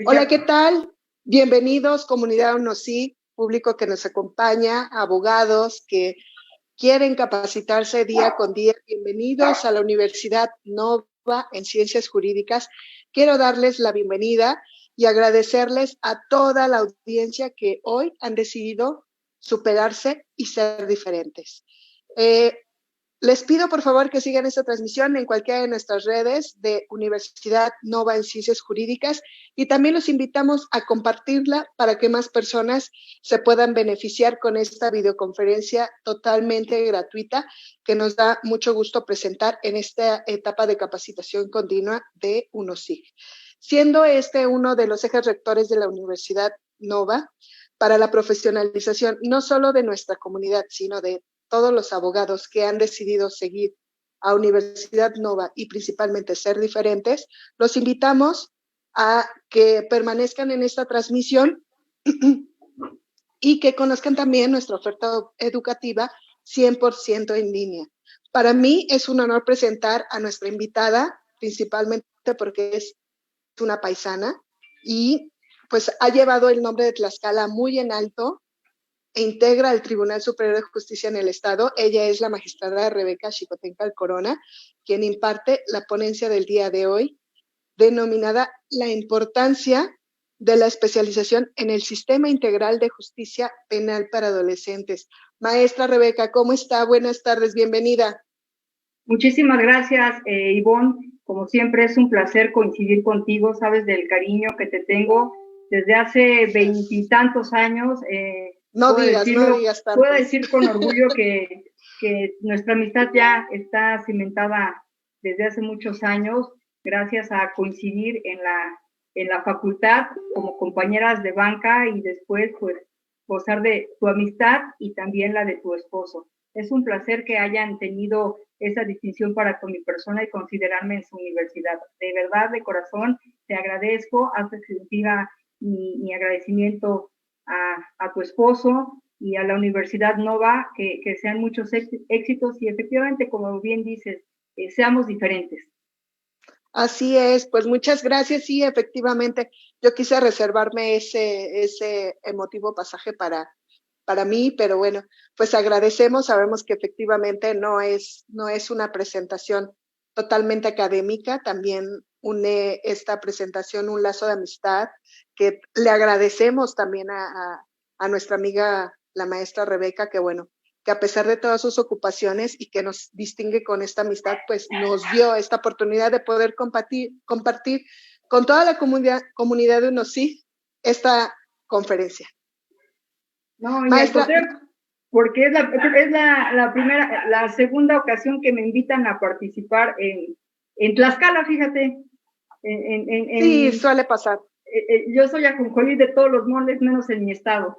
Hola, ¿qué tal? Bienvenidos, comunidad UNOSIC, público que nos acompaña, abogados que quieren capacitarse día con día. Bienvenidos a la Universidad Nova en Ciencias Jurídicas. Quiero darles la bienvenida y agradecerles a toda la audiencia que hoy han decidido superarse y ser diferentes. Les pido por favor que sigan esta transmisión en cualquiera de nuestras redes de Universidad Nova en Ciencias Jurídicas y también los invitamos a compartirla para que más personas se puedan beneficiar con esta videoconferencia totalmente gratuita que nos da mucho gusto presentar en esta etapa de capacitación continua de UNOSIG. Siendo este uno de los ejes rectores de la Universidad Nova para la profesionalización no solo de nuestra comunidad, sino de todos los abogados que han decidido seguir a Universidad Nova y principalmente ser diferentes, los invitamos a que permanezcan en esta transmisión y que conozcan también nuestra oferta educativa 100% en línea. Para mí es un honor presentar a nuestra invitada, principalmente porque es una paisana y pues ha llevado el nombre de Tlaxcala muy en alto e integra el Tribunal Superior de Justicia en el Estado. Ella es la magistrada Rebeca Xicotencal Corona, quien imparte la ponencia del día de hoy, denominada La importancia de la especialización en el Sistema Integral de Justicia Penal para Adolescentes. Maestra Rebeca, ¿cómo está? Buenas tardes, bienvenida. Muchísimas gracias, Ivonne. Como siempre es un placer coincidir contigo, sabes del cariño que te tengo desde hace veintitantos años. No digas tanto. Puedo decir con orgullo que nuestra amistad ya está cimentada desde hace muchos años, gracias a coincidir en la facultad como compañeras de banca y después pues gozar de tu amistad y también la de tu esposo. Es un placer que hayan tenido esa distinción para con mi persona y considerarme en su universidad. De verdad, de corazón, te agradezco, haces sentir mi agradecimiento a tu esposo y a la Universidad Nova, que sean muchos éxitos y efectivamente, como bien dices, seamos diferentes. Así es, pues muchas gracias. Sí, efectivamente, yo quise reservarme ese emotivo pasaje para mí, pero bueno, pues agradecemos, sabemos que efectivamente no es una presentación totalmente académica, también une esta presentación un lazo de amistad que le agradecemos también a nuestra amiga, la maestra Rebeca, que bueno, que a pesar de todas sus ocupaciones y que nos distingue con esta amistad, pues nos dio esta oportunidad de poder compartir con toda la comunidad de UNOSIG esta conferencia. No, maestra, porque es la segunda ocasión que me invitan a participar en Tlaxcala, fíjate. Sí, suele pasar. Yo soy ajonjolí de todos los moles, menos en mi estado.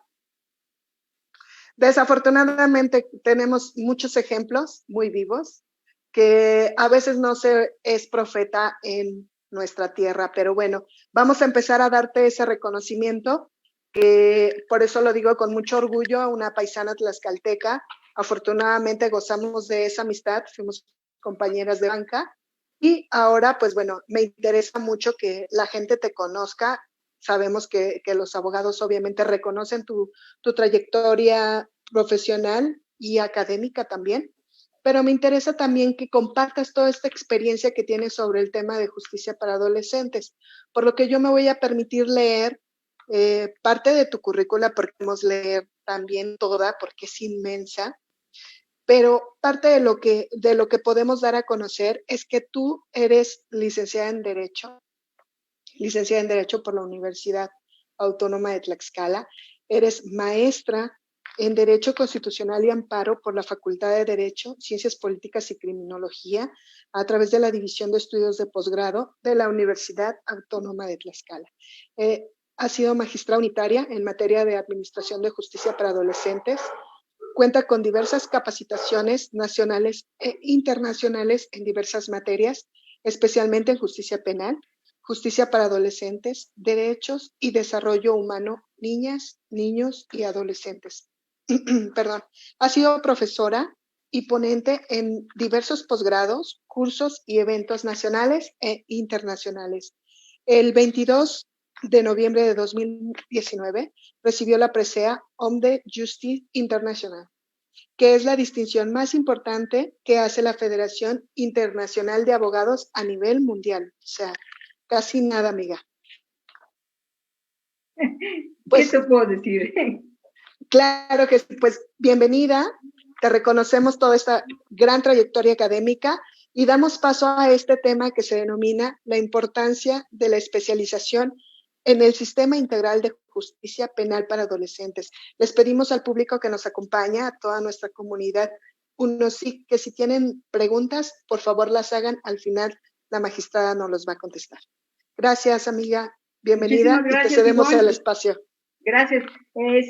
Desafortunadamente tenemos muchos ejemplos muy vivos que a veces no se es profeta en nuestra tierra, pero bueno, vamos a empezar a darte ese reconocimiento, que por eso lo digo con mucho orgullo, una paisana tlaxcalteca. Afortunadamente gozamos de esa amistad, fuimos compañeras de banca y ahora pues bueno, me interesa mucho que la gente te conozca. Sabemos que los abogados obviamente reconocen tu trayectoria profesional y académica también, pero me interesa también que compartas toda esta experiencia que tienes sobre el tema de justicia para adolescentes, por lo que yo me voy a permitir leer parte de tu currícula, porque podemos leer también toda, porque es inmensa, pero parte de lo que podemos dar a conocer es que tú eres licenciada en Derecho por la Universidad Autónoma de Tlaxcala, eres maestra en Derecho Constitucional y Amparo por la Facultad de Derecho, Ciencias Políticas y Criminología a través de la División de Estudios de Posgrado de la Universidad Autónoma de Tlaxcala. Ha sido magistrada unitaria en materia de Administración de Justicia para Adolescentes. Cuenta con diversas capacitaciones nacionales e internacionales en diversas materias, especialmente en justicia penal, justicia para adolescentes, derechos y desarrollo humano, niñas, niños y adolescentes. Perdón. Ha sido profesora y ponente en diversos posgrados, cursos y eventos nacionales e internacionales. El 22 de noviembre de 2019, recibió la presea Homme de Justice International, que es la distinción más importante que hace la Federación Internacional de Abogados a nivel mundial. O sea, casi nada, amiga. Pues, ¿qué te puedo decir? Claro que sí, pues bienvenida, te reconocemos toda esta gran trayectoria académica y damos paso a este tema que se denomina la importancia de la especialización en el sistema integral de justicia penal para adolescentes. Les pedimos al público que nos acompaña, a toda nuestra comunidad, que si tienen preguntas, por favor las hagan. Al final, la magistrada nos los va a contestar. Gracias, amiga. Bienvenida. Muchísimas gracias, y te cedemos Ivonne. el espacio. Gracias.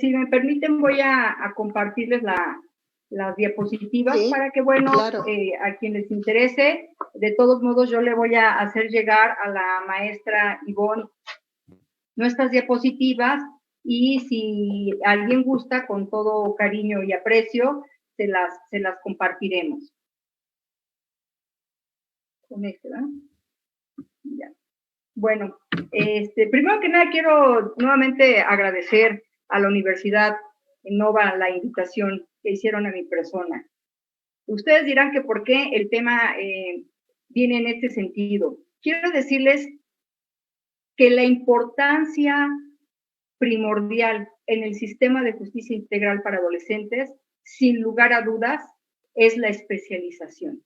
Si me permiten, voy a compartirles las diapositivas, sí, para que, bueno, claro, a quien les interese, de todos modos yo le voy a hacer llegar a la maestra Ivonne nuestras diapositivas, y si alguien gusta, con todo cariño y aprecio, se las compartiremos. Con este, ¿verdad? Ya. Bueno, primero que nada quiero nuevamente agradecer a la Universidad Innova la invitación que hicieron a mi persona. Ustedes dirán que por qué el tema viene en este sentido. Quiero decirles que la importancia primordial en el sistema de justicia integral para adolescentes, sin lugar a dudas, es la especialización.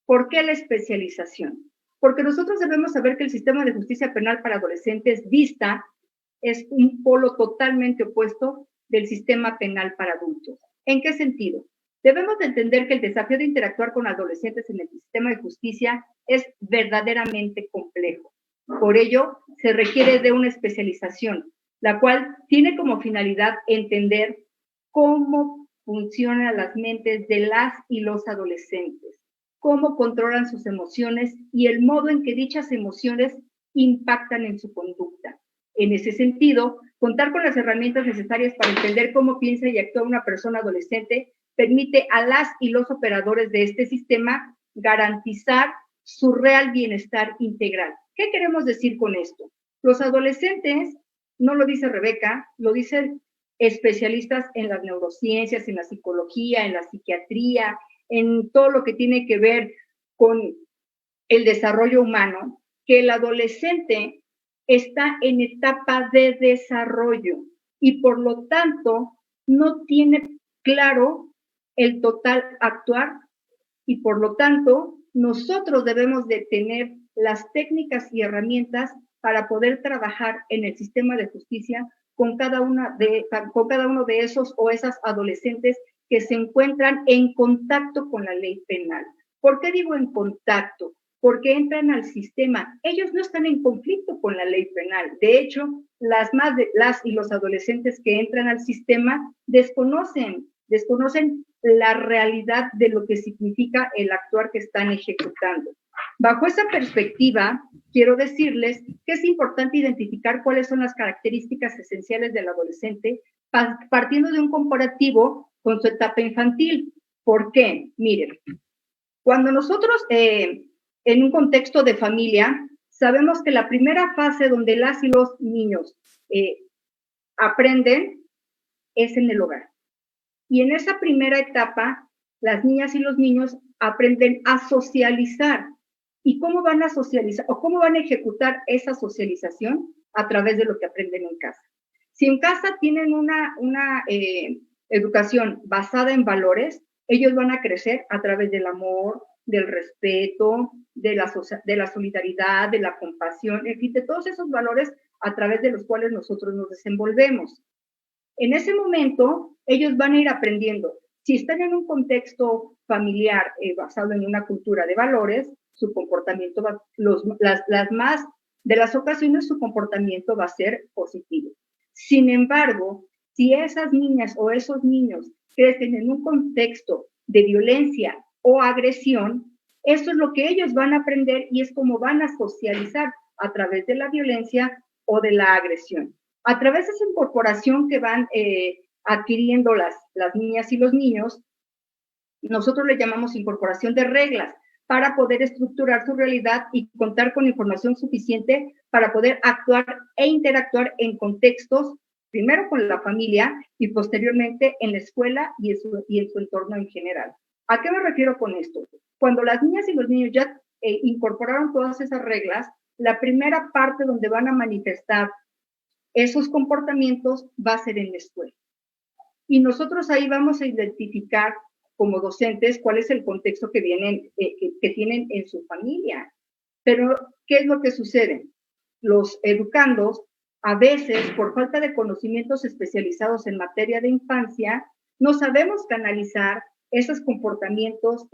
¿Por qué la especialización? Porque nosotros debemos saber que el sistema de justicia penal para adolescentes dista, es un polo totalmente opuesto del sistema penal para adultos. ¿En qué sentido? Debemos de entender que el desafío de interactuar con adolescentes en el sistema de justicia es verdaderamente complejo. Por ello, se requiere de una especialización, la cual tiene como finalidad entender cómo funcionan las mentes de las y los adolescentes, cómo controlan sus emociones y el modo en que dichas emociones impactan en su conducta. En ese sentido, contar con las herramientas necesarias para entender cómo piensa y actúa una persona adolescente permite a las y los operadores de este sistema garantizar su real bienestar integral. ¿Qué queremos decir con esto? Los adolescentes, no lo dice Rebeca, lo dicen especialistas en las neurociencias, en la psicología, en la psiquiatría, en todo lo que tiene que ver con el desarrollo humano, que el adolescente está en etapa de desarrollo y por lo tanto no tiene claro el total actuar, y por lo tanto nosotros debemos de tener las técnicas y herramientas para poder trabajar en el sistema de justicia con cada uno de esos o esas adolescentes que se encuentran en contacto con la ley penal. ¿Por qué digo en contacto? Porque entran al sistema. Ellos no están en conflicto con la ley penal. De hecho, las y los adolescentes que entran al sistema desconocen la realidad de lo que significa el actuar que están ejecutando. Bajo esa perspectiva, quiero decirles que es importante identificar cuáles son las características esenciales del adolescente, partiendo de un comparativo con su etapa infantil. ¿Por qué? Miren, cuando nosotros en un contexto de familia, sabemos que la primera fase donde las y los niños aprenden es en el hogar. Y en esa primera etapa, las niñas y los niños aprenden a socializar. ¿Y cómo van a socializar o cómo van a ejecutar esa socialización? A través de lo que aprenden en casa. Si en casa tienen una educación basada en valores, ellos van a crecer a través del amor, del respeto, de la solidaridad, de la compasión, en fin, de todos esos valores a través de los cuales nosotros nos desenvolvemos. En ese momento, ellos van a ir aprendiendo. Si están en un contexto familiar basado en una cultura de valores, su comportamiento las más de las ocasiones su comportamiento va a ser positivo. Sin embargo, si esas niñas o esos niños crecen en un contexto de violencia o agresión, eso es lo que ellos van a aprender y es como van a socializar a través de la violencia o de la agresión. A través de esa incorporación que van adquiriendo las niñas y los niños, nosotros le llamamos incorporación de reglas para poder estructurar su realidad y contar con información suficiente para poder actuar e interactuar en contextos, primero con la familia y posteriormente en la escuela y en su entorno en general. ¿A qué me refiero con esto? Cuando las niñas y los niños ya incorporaron todas esas reglas, la primera parte donde van a manifestar esos comportamientos va a ser en la escuela. Y nosotros ahí vamos a identificar como docentes cuál es el contexto que tienen en su familia. Pero, ¿qué es lo que sucede? Los educandos, a veces, por falta de conocimientos especializados en materia de infancia, no sabemos canalizar esos comportamientos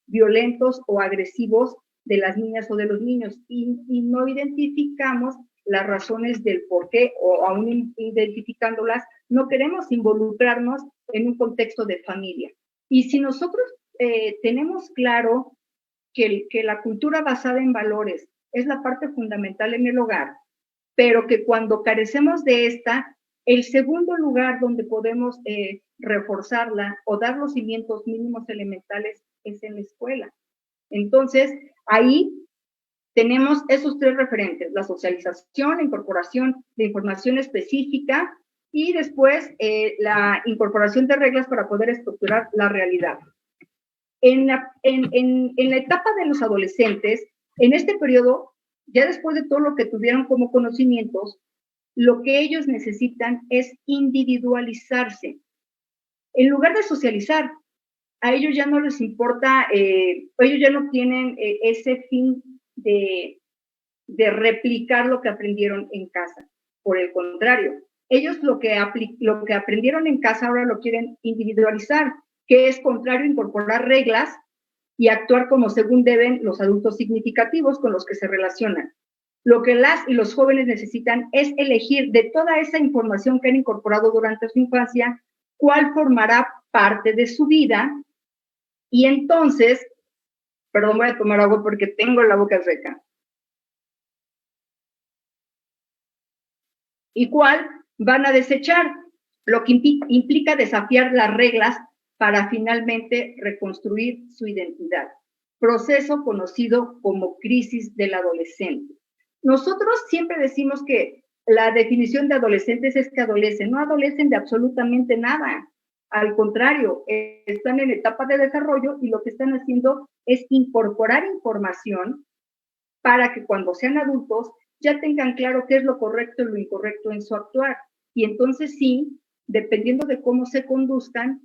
violentos o agresivos de las niñas o de los niños y no identificamos las razones del por qué, o aún identificándolas, no queremos involucrarnos en un contexto de familia. Y si nosotros tenemos claro que la cultura basada en valores es la parte fundamental en el hogar, pero que cuando carecemos de esta, el segundo lugar donde podemos reforzarla o dar los cimientos mínimos elementales es en la escuela. Entonces, ahí tenemos esos tres referentes: la socialización, la incorporación de información específica y después la incorporación de reglas para poder estructurar la realidad. En la etapa de los adolescentes, en este periodo, ya después de todo lo que tuvieron como conocimientos, lo que ellos necesitan es individualizarse. En lugar de socializar, a ellos ya no les importa, ellos ya no tienen ese fin de replicar lo que aprendieron en casa. Por el contrario, ellos lo que aprendieron en casa ahora lo quieren individualizar, que es contrario a incorporar reglas y actuar como según deben los adultos significativos con los que se relacionan. Lo que las y los jóvenes necesitan es elegir de toda esa información que han incorporado durante su infancia, cuál formará parte de su vida. Y entonces, perdón, voy a tomar agua porque tengo la boca seca. Y cuál van a desechar, lo que implica desafiar las reglas para finalmente reconstruir su identidad. Proceso conocido como crisis del adolescente. Nosotros siempre decimos que la definición de adolescentes es que adolecen, no adolecen de absolutamente nada. Al contrario, están en etapa de desarrollo y lo que están haciendo es incorporar información para que cuando sean adultos ya tengan claro qué es lo correcto y lo incorrecto en su actuar. Y entonces sí, dependiendo de cómo se conduzcan,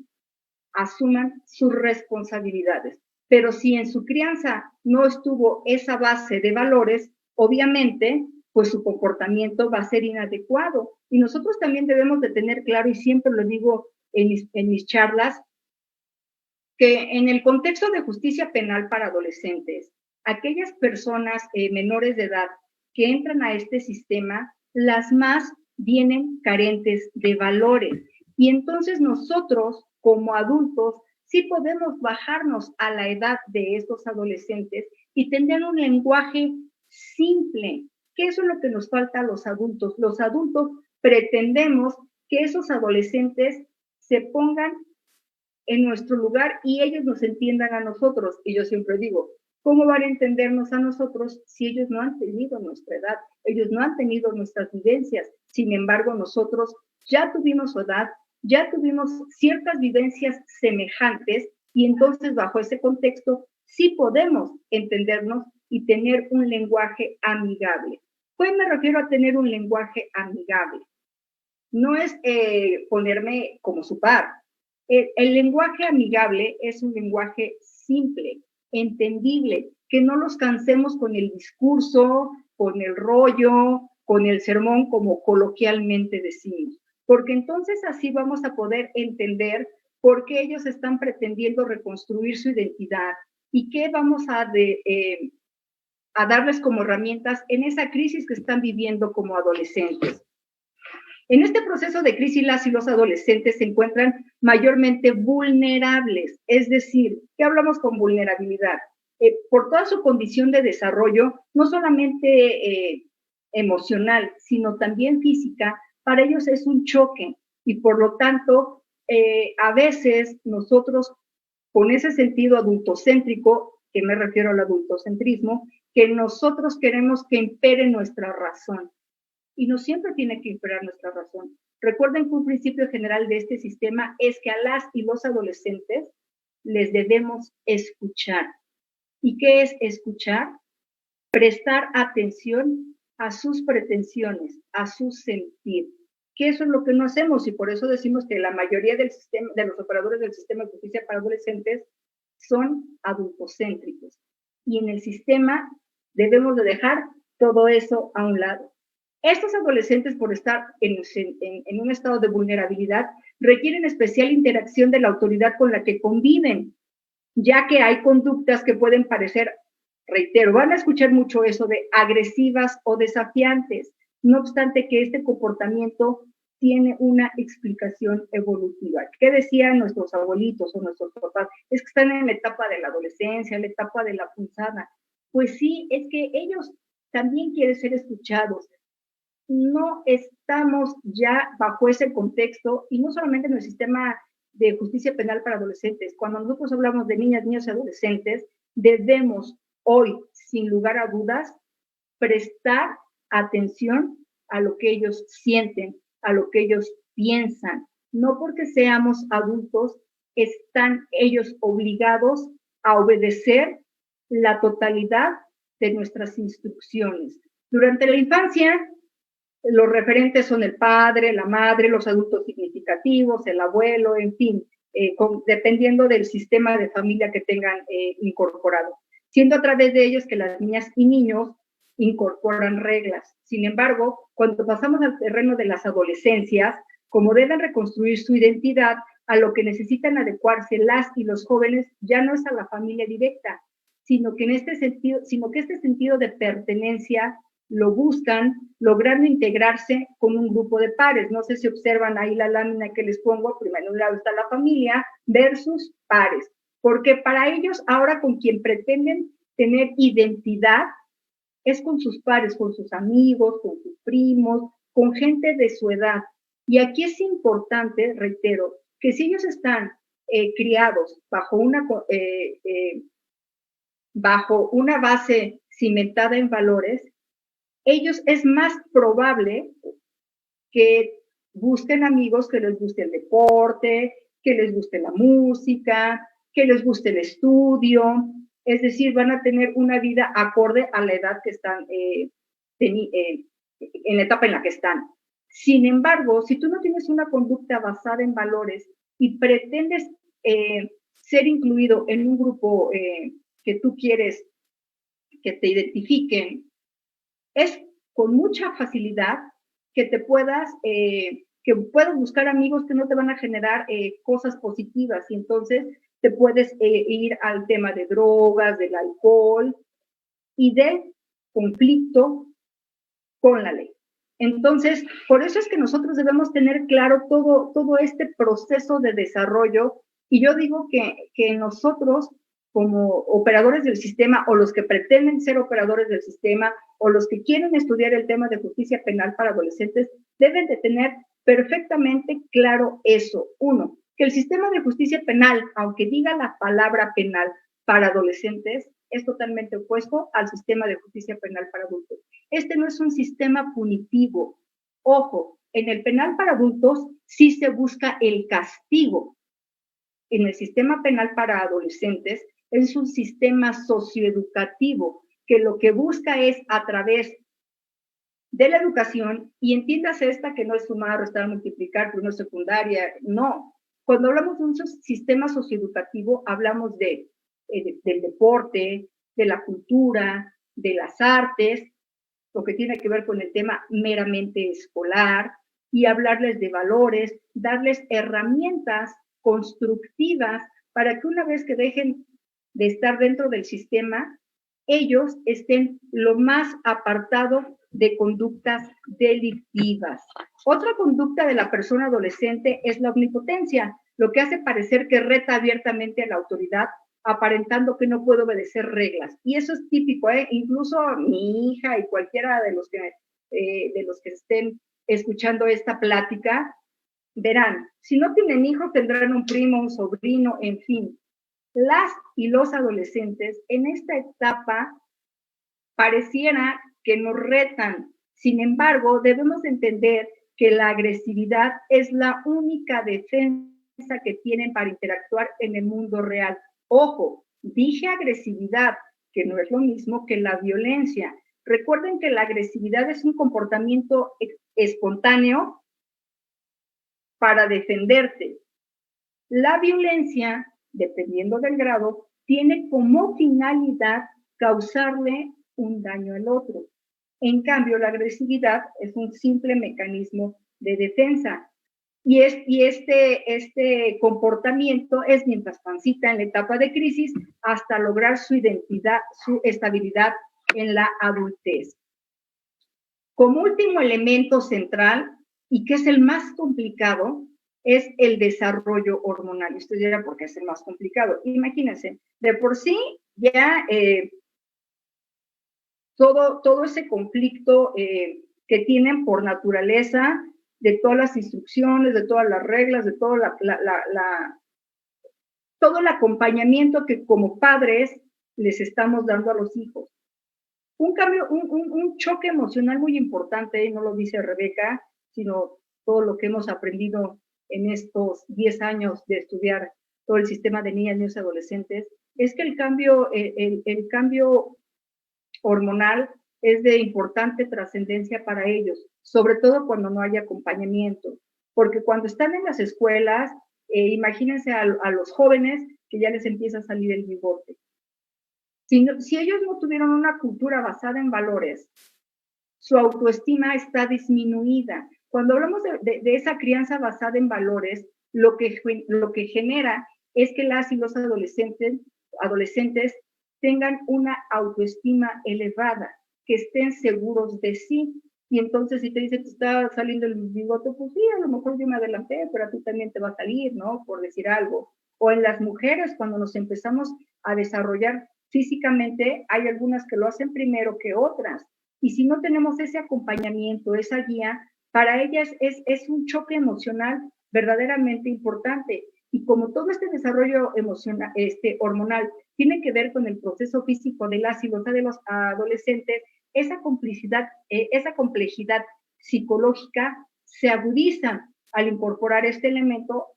asuman sus responsabilidades. Pero si en su crianza no estuvo esa base de valores, obviamente, pues su comportamiento va a ser inadecuado. Y nosotros también debemos de tener claro, y siempre lo digo en mis charlas, que en el contexto de justicia penal para adolescentes, aquellas personas menores de edad que entran a este sistema, las más vienen carentes de valores. Y entonces nosotros, como adultos, sí podemos bajarnos a la edad de estos adolescentes y tener un lenguaje simple, que eso es lo que nos falta a los adultos. Los adultos pretendemos que esos adolescentes se pongan en nuestro lugar y ellos nos entiendan a nosotros. Y yo siempre digo, ¿cómo van a entendernos a nosotros si ellos no han tenido nuestra edad? Ellos no han tenido nuestras vivencias. Sin embargo, nosotros ya tuvimos su edad, ya tuvimos ciertas vivencias semejantes y entonces bajo ese contexto sí podemos entendernos y tener un lenguaje amigable. Pues me refiero a tener un lenguaje amigable. No es ponerme como su par. El lenguaje amigable es un lenguaje simple, entendible, que no los cansemos con el discurso, con el rollo, con el sermón, como coloquialmente decimos. Porque entonces así vamos a poder entender por qué ellos están pretendiendo reconstruir su identidad y qué vamos a darles como herramientas en esa crisis que están viviendo como adolescentes. En este proceso de crisis, las y los adolescentes se encuentran mayormente vulnerables, es decir, ¿qué hablamos con vulnerabilidad? Por toda su condición de desarrollo, no solamente emocional, sino también física, para ellos es un choque y por lo tanto, a veces nosotros, con ese sentido adultocéntrico, que me refiero al adultocentrismo, que nosotros queremos que impere nuestra razón. Y no siempre tiene que imperar nuestra razón. Recuerden que un principio general de este sistema es que a las y los adolescentes les debemos escuchar. ¿Y qué es escuchar? Prestar atención a sus pretensiones, a su sentir. Que eso es lo que no hacemos y por eso decimos que la mayoría del sistema, de los operadores del sistema de justicia para adolescentes son adultocéntricos. Y en el sistema debemos de dejar todo eso a un lado. Estos adolescentes, por estar en un estado de vulnerabilidad, requieren especial interacción de la autoridad con la que conviven, ya que hay conductas que pueden parecer, reitero, van a escuchar mucho eso de agresivas o desafiantes, no obstante que este comportamiento tiene una explicación evolutiva. ¿Qué decían nuestros abuelitos o nuestros papás? Es que están en la etapa de la adolescencia, en la etapa de la punzada. Pues sí, es que ellos también quieren ser escuchados. No estamos ya bajo ese contexto, y no solamente en el sistema de justicia penal para adolescentes. Cuando nosotros hablamos de niñas, niños y adolescentes, debemos hoy, sin lugar a dudas, prestar atención a lo que ellos sienten, a lo que ellos piensan. No porque seamos adultos, están ellos obligados a obedecer la totalidad de nuestras instrucciones. Durante la infancia, los referentes son el padre, la madre, los adultos significativos, el abuelo, en fin, dependiendo del sistema de familia que tengan incorporado, siendo a través de ellos que las niñas y niños incorporan reglas. Sin embargo, cuando pasamos al terreno de las adolescencias, como deben reconstruir su identidad, a lo que necesitan adecuarse las y los jóvenes ya no es a la familia directa, sino que este sentido de pertenencia lo buscan logrando integrarse con un grupo de pares. No sé si observan ahí la lámina que les pongo, primero en un lado está la familia versus pares, porque para ellos ahora con quien pretenden tener identidad es con sus pares, con sus amigos, con sus primos, con gente de su edad. Y aquí es importante, reitero, que si ellos están criados bajo una base cimentada en valores, ellos es más probable que busquen amigos que les guste el deporte, que les guste la música, que les guste el estudio, es decir, van a tener una vida acorde a la edad que están, en la etapa en la que están. Sin embargo, si tú no tienes una conducta basada en valores y pretendes ser incluido en un grupo que tú quieres que te identifiquen, es con mucha facilidad que te puedas buscar amigos que no te van a generar cosas positivas, y entonces te puedes ir al tema de drogas, del alcohol y del conflicto con la ley. Entonces, por eso es que nosotros debemos tener claro todo este proceso de desarrollo, y yo digo que nosotros como operadores del sistema, o los que pretenden ser operadores del sistema, o los que quieren estudiar el tema de justicia penal para adolescentes, deben de tener perfectamente claro eso. Uno, que el sistema de justicia penal, aunque diga la palabra penal para adolescentes, es totalmente opuesto al sistema de justicia penal para adultos. Este no es un sistema punitivo. Ojo, en el penal para adultos sí se busca el castigo. En el sistema penal para adolescentes es un sistema socioeducativo que lo que busca es, a través de la educación, y entiéndase esta que no es sumar, restar, multiplicar, primero secundaria, no. Cuando hablamos de un sistema socioeducativo, hablamos del deporte, de la cultura, de las artes, lo que tiene que ver con el tema meramente escolar, y hablarles de valores, darles herramientas constructivas para que una vez que dejen de estar dentro del sistema, ellos estén lo más apartados de conductas delictivas. Otra conducta de la persona adolescente es la omnipotencia, lo que hace parecer que reta abiertamente a la autoridad, aparentando que no puede obedecer reglas. Y eso es típico, incluso mi hija y cualquiera de los que estén escuchando esta plática, verán, si no tienen hijos, tendrán un primo, un sobrino, en fin. Las y los adolescentes en esta etapa pareciera que nos retan. Sin embargo, debemos entender que la agresividad es la única defensa que tienen para interactuar en el mundo real. Ojo, dije agresividad, que no es lo mismo que la violencia. Recuerden que la agresividad es un comportamiento espontáneo para defenderte. La violencia, dependiendo del grado, tiene como finalidad causarle un daño al otro. En cambio, la agresividad es un simple mecanismo de defensa. Y este comportamiento es mientras transita en la etapa de crisis hasta lograr su identidad, su estabilidad en la adultez. Como último elemento central, y que es el más complicado, es el desarrollo hormonal. Y usted dirá, ¿por qué es el más complicado? Imagínense, de por sí ya todo ese conflicto que tienen por naturaleza, de todas las instrucciones, de todas las reglas, de todo todo el acompañamiento que como padres les estamos dando a los hijos. Un cambio, un choque emocional muy importante, no lo dice Rebeca, sino todo lo que hemos aprendido en estos 10 años de estudiar todo el sistema de niñas, niños y adolescentes, es que el cambio hormonal es de importante trascendencia para ellos, sobre todo cuando no hay acompañamiento, porque cuando están en las escuelas, imagínense a los jóvenes que ya les empieza a salir el bigote. Si ellos no tuvieron una cultura basada en valores, su autoestima está disminuida. Cuando hablamos de esa crianza basada en valores, lo que genera es que las y los adolescentes tengan una autoestima elevada, que estén seguros de sí. Y entonces si te dice que está saliendo el bigote, pues sí, a lo mejor yo me adelanté, pero a ti también te va a salir, ¿no? Por decir algo. O en las mujeres, cuando nos empezamos a desarrollar físicamente, hay algunas que lo hacen primero que otras. Y si no tenemos ese acompañamiento, esa guía, para ellas es un choque emocional verdaderamente importante. Y como todo este desarrollo emocional, hormonal, tiene que ver con el proceso físico de las y los adolescentes, esa complejidad psicológica se agudiza al incorporar este elemento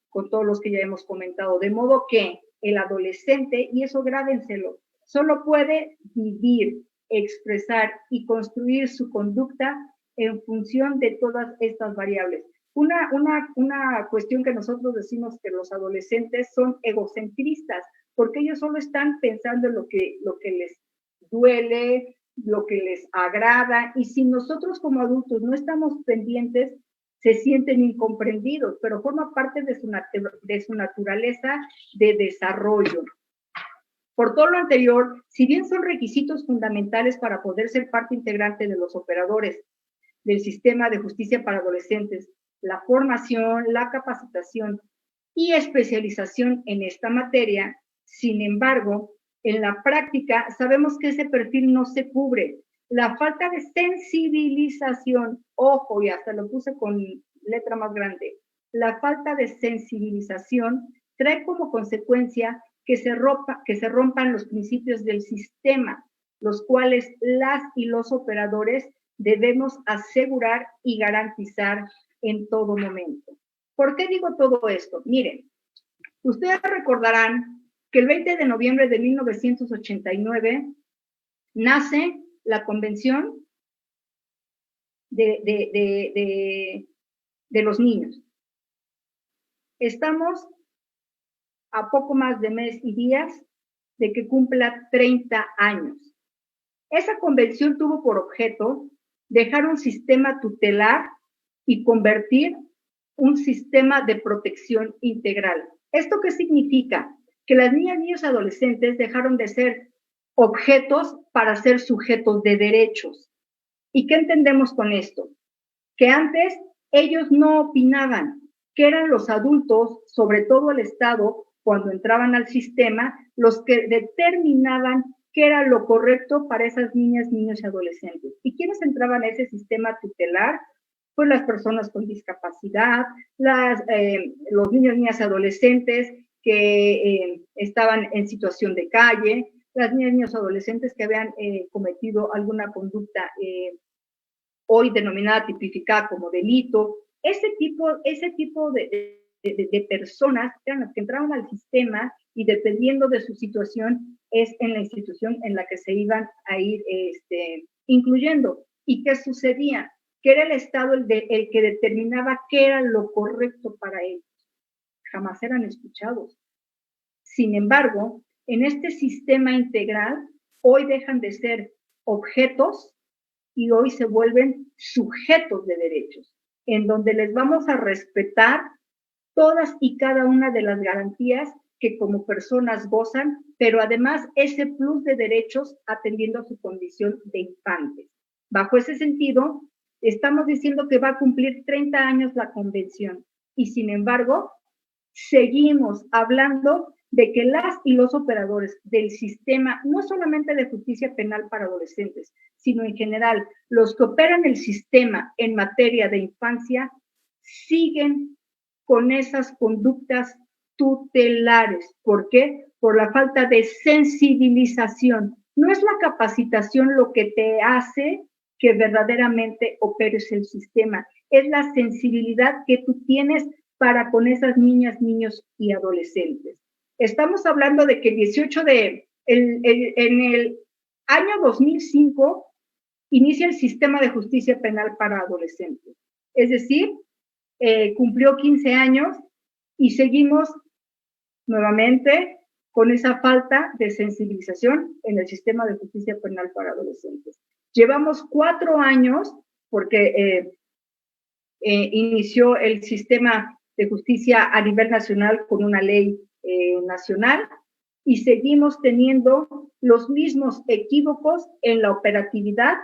con todos los que ya hemos comentado. De modo que el adolescente, y eso grábenselo, solo puede vivir, expresar y construir su conducta en función de todas estas variables. Una cuestión que nosotros decimos que los adolescentes son egocentristas, porque ellos solo están pensando en lo que les duele, lo que les agrada, y si nosotros como adultos no estamos pendientes, se sienten incomprendidos, pero forma parte de su naturaleza de desarrollo. Por todo lo anterior, si bien son requisitos fundamentales para poder ser parte integrante de los operadores del sistema de justicia para adolescentes, la formación, la capacitación y especialización en esta materia, sin embargo, en la práctica sabemos que ese perfil no se cubre. La falta de sensibilización, ojo, y hasta lo puse con letra más grande, la falta de sensibilización trae como consecuencia que se rompan los principios del sistema, los cuales las y los operadores debemos asegurar y garantizar en todo momento. ¿Por qué digo todo esto? Miren, ustedes recordarán que el 20 de noviembre de 1989 nace la Convención de los niños. Estamos a poco más de mes y días de que cumpla 30 años. Esa convención tuvo por objeto dejar un sistema tutelar y convertir un sistema de protección integral. ¿Esto qué significa? Que las niñas, niños y adolescentes dejaron de ser objetos para ser sujetos de derechos. ¿Y qué entendemos con esto? Que antes ellos no opinaban, que eran los adultos, sobre todo el Estado, cuando entraban al sistema, los que determinaban qué era lo correcto para esas niñas, niños y adolescentes. ¿Y quiénes entraban a ese sistema tutelar? Pues las personas con discapacidad, los niños, niñas y adolescentes que estaban en situación de calle, las niñas adolescentes que habían cometido alguna conducta hoy denominada, tipificada como delito. Ese tipo de personas eran las que entraban al sistema y dependiendo de su situación es en la institución en la que se iban a ir incluyendo. ¿Y qué sucedía? Que era el Estado el que determinaba qué era lo correcto para ellos. Jamás eran escuchados. Sin embargo, en este sistema integral, hoy dejan de ser objetos y hoy se vuelven sujetos de derechos, en donde les vamos a respetar todas y cada una de las garantías que como personas gozan, pero además ese plus de derechos atendiendo a su condición de infantes. Bajo ese sentido, estamos diciendo que va a cumplir 30 años la convención y sin embargo, seguimos hablando de que las y los operadores del sistema, no solamente de justicia penal para adolescentes, sino en general, los que operan el sistema en materia de infancia, siguen con esas conductas tutelares. ¿Por qué? Por la falta de sensibilización. No es la capacitación lo que te hace que verdaderamente operes el sistema, es la sensibilidad que tú tienes para con esas niñas, niños y adolescentes. Estamos hablando de que en el año 2005 inicia el sistema de justicia penal para adolescentes. Es decir, cumplió 15 años y seguimos nuevamente con esa falta de sensibilización en el sistema de justicia penal para adolescentes. Llevamos 4 años porque inició el sistema de justicia a nivel nacional con una ley nacional y seguimos teniendo los mismos equívocos en la operatividad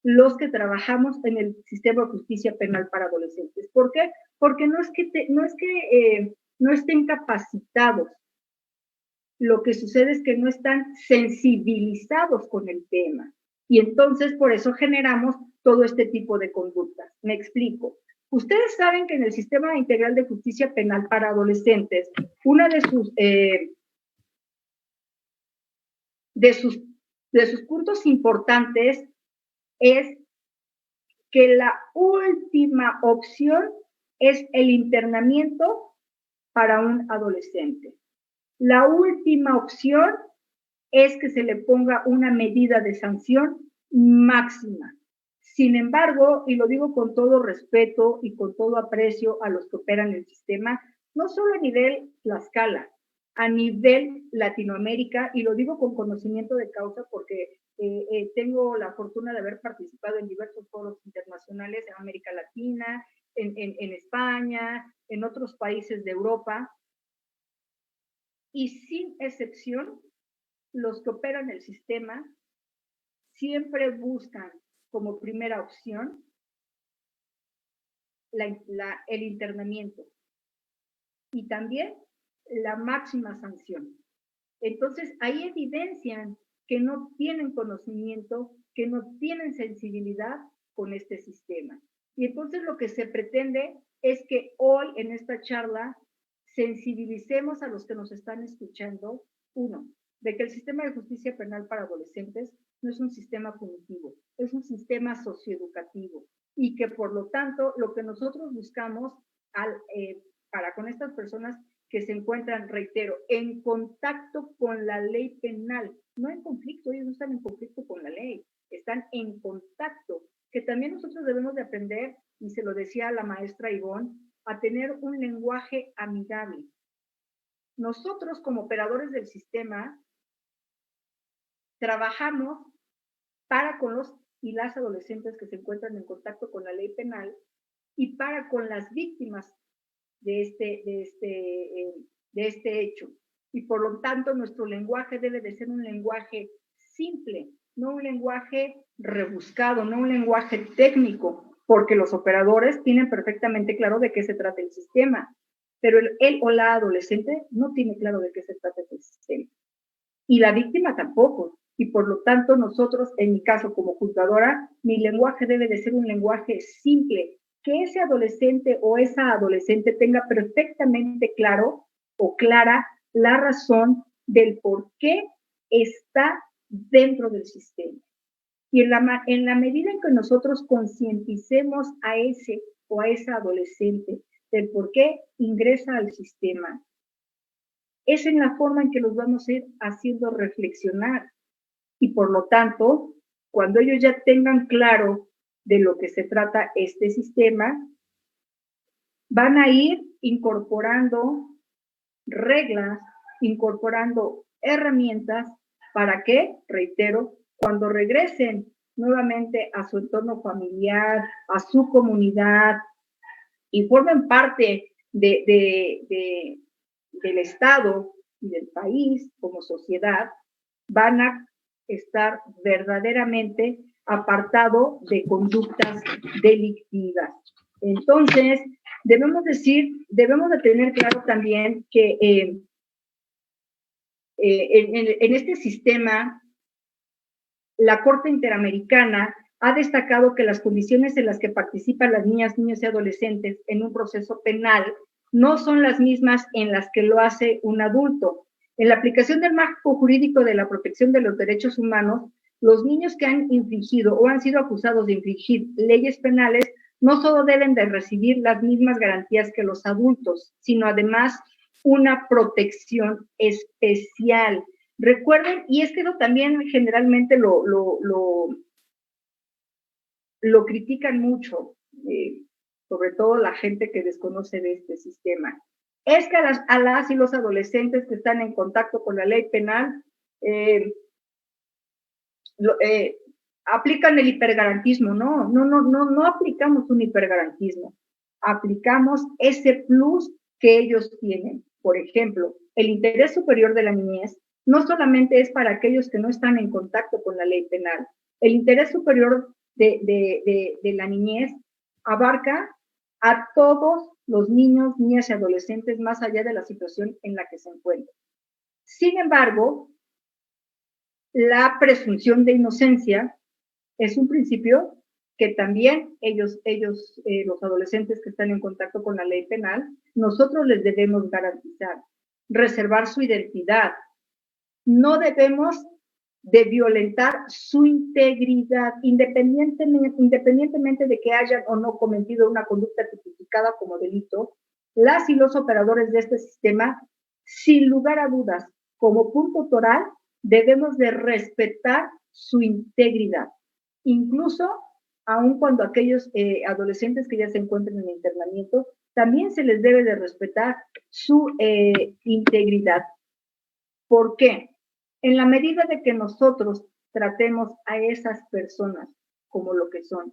los que trabajamos en el sistema de justicia penal para adolescentes. ¿Por qué? Porque no estén capacitados. Lo que sucede es que no están sensibilizados con el tema. Y entonces por eso generamos todo este tipo de conductas. Me explico. Ustedes saben que en el Sistema Integral de Justicia Penal para Adolescentes, una de sus puntos importantes es que la última opción es el internamiento para un adolescente. La última opción es que se le ponga una medida de sanción máxima. Sin embargo, y lo digo con todo respeto y con todo aprecio a los que operan el sistema, no solo a nivel Tlaxcala, a nivel Latinoamérica, y lo digo con conocimiento de causa porque tengo la fortuna de haber participado en diversos foros internacionales en América Latina, en España, en otros países de Europa, y sin excepción, los que operan el sistema siempre buscan como primera opción el internamiento y también la máxima sanción. Entonces, ahí evidencian que no tienen conocimiento, que no tienen sensibilidad con este sistema. Y entonces lo que se pretende es que hoy en esta charla sensibilicemos a los que nos están escuchando, uno, de que el sistema de justicia penal para adolescentes no es un sistema punitivo, es un sistema socioeducativo y que por lo tanto lo que nosotros buscamos para con estas personas que se encuentran, reitero, en contacto con la ley penal, no en conflicto, ellos no están en conflicto con la ley, están en contacto, que también nosotros debemos de aprender, y se lo decía la maestra Ivonne, a tener un lenguaje amigable. Nosotros como operadores del sistema trabajamos para con los y las adolescentes que se encuentran en contacto con la ley penal y para con las víctimas de este hecho. Y por lo tanto, nuestro lenguaje debe de ser un lenguaje simple, no un lenguaje rebuscado, no un lenguaje técnico, porque los operadores tienen perfectamente claro de qué se trata el sistema, pero él o la adolescente no tiene claro de qué se trata el sistema. Y la víctima tampoco. Y por lo tanto, nosotros, en mi caso como juzgadora, mi lenguaje debe de ser un lenguaje simple, que ese adolescente o esa adolescente tenga perfectamente claro o clara la razón del por qué está dentro del sistema. Y en la medida en que nosotros concienticemos a ese o a esa adolescente del por qué ingresa al sistema, es en la forma en que los vamos a ir haciendo reflexionar. Y por lo tanto, cuando ellos ya tengan claro de lo que se trata este sistema, van a ir incorporando reglas, incorporando herramientas para que, reitero, cuando regresen nuevamente a su entorno familiar, a su comunidad y formen parte del Estado y del país como sociedad, van a estar verdaderamente apartado de conductas delictivas. Entonces, debemos de tener claro también que en este sistema, la Corte Interamericana ha destacado que las condiciones en las que participan las niñas, niños y adolescentes en un proceso penal no son las mismas en las que lo hace un adulto. En la aplicación del marco jurídico de la protección de los derechos humanos, los niños que han infringido o han sido acusados de infringir leyes penales no solo deben de recibir las mismas garantías que los adultos, sino además una protección especial. Recuerden, y es que eso también generalmente lo critican mucho, sobre todo la gente que desconoce de este sistema. Es que a las y los adolescentes que están en contacto con la ley penal aplican el hipergarantismo. No aplicamos un hipergarantismo. Aplicamos ese plus que ellos tienen. Por ejemplo, el interés superior de la niñez no solamente es para aquellos que no están en contacto con la ley penal. El interés superior de la niñez abarca a todos los niños, niñas y adolescentes más allá de la situación en la que se encuentran. Sin embargo, la presunción de inocencia es un principio que también ellos los adolescentes que están en contacto con la ley penal, nosotros les debemos garantizar, reservar su identidad. No debemos de violentar su integridad, independientemente de que hayan o no cometido una conducta tipificada como delito. Las y los operadores de este sistema, sin lugar a dudas, como punto toral, debemos de respetar su integridad, incluso aun cuando aquellos adolescentes que ya se encuentran en internamiento, también se les debe de respetar su integridad. ¿Por qué? En la medida de que nosotros tratemos a esas personas como lo que son,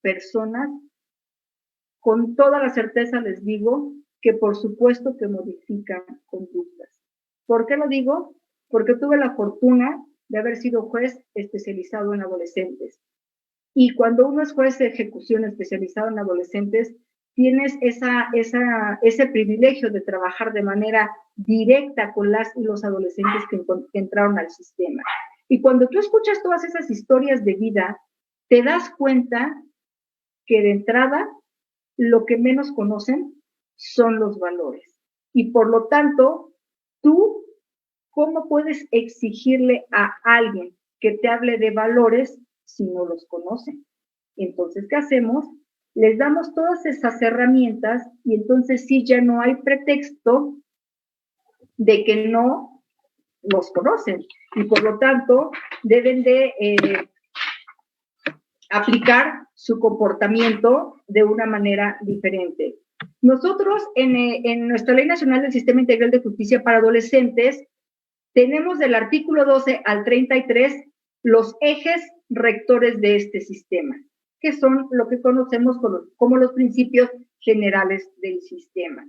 personas, con toda la certeza les digo que por supuesto que modifican conductas. ¿Por qué lo digo? Porque tuve la fortuna de haber sido juez especializado en adolescentes. Y cuando uno es juez de ejecución especializado en adolescentes, tienes ese privilegio de trabajar de manera directa con las y los adolescentes que entraron al sistema. Y cuando tú escuchas todas esas historias de vida, te das cuenta que de entrada lo que menos conocen son los valores. Y por lo tanto, tú, ¿cómo puedes exigirle a alguien que te hable de valores si no los conocen? Entonces, ¿qué hacemos? Les damos todas esas herramientas y entonces sí ya no hay pretexto de que no los conocen y por lo tanto deben de aplicar su comportamiento de una manera diferente. Nosotros en nuestra Ley Nacional del Sistema Integral de Justicia para Adolescentes tenemos del artículo 12 al 33 los ejes rectores de este sistema, que son lo que conocemos como los principios generales del sistema.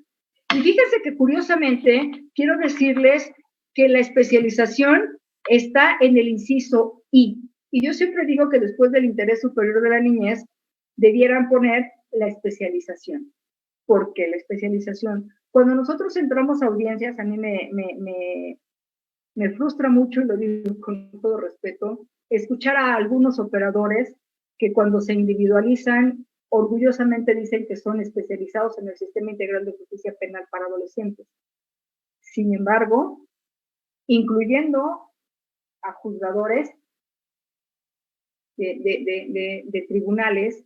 Y fíjense que curiosamente quiero decirles que la especialización está en el inciso I. Y yo siempre digo que después del interés superior de la niñez debieran poner la especialización. ¿Por qué la especialización? Cuando nosotros entramos a audiencias, a mí me frustra mucho, y lo digo con todo respeto, escuchar a algunos operadores que cuando se individualizan, orgullosamente dicen que son especializados en el Sistema Integral de Justicia Penal para Adolescentes. Sin embargo, incluyendo a juzgadores de tribunales,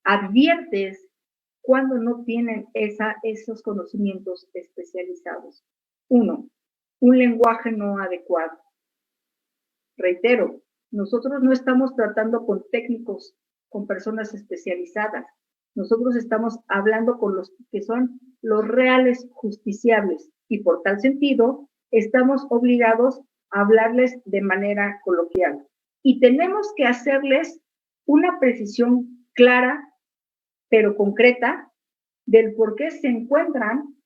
adviertes cuando no tienen esos conocimientos especializados. 1, un lenguaje no adecuado. Reitero, nosotros no estamos tratando con técnicos, con personas especializadas. Nosotros estamos hablando con los que son los reales justiciables y por tal sentido estamos obligados a hablarles de manera coloquial. Y tenemos que hacerles una precisión clara, pero concreta, del por qué se encuentran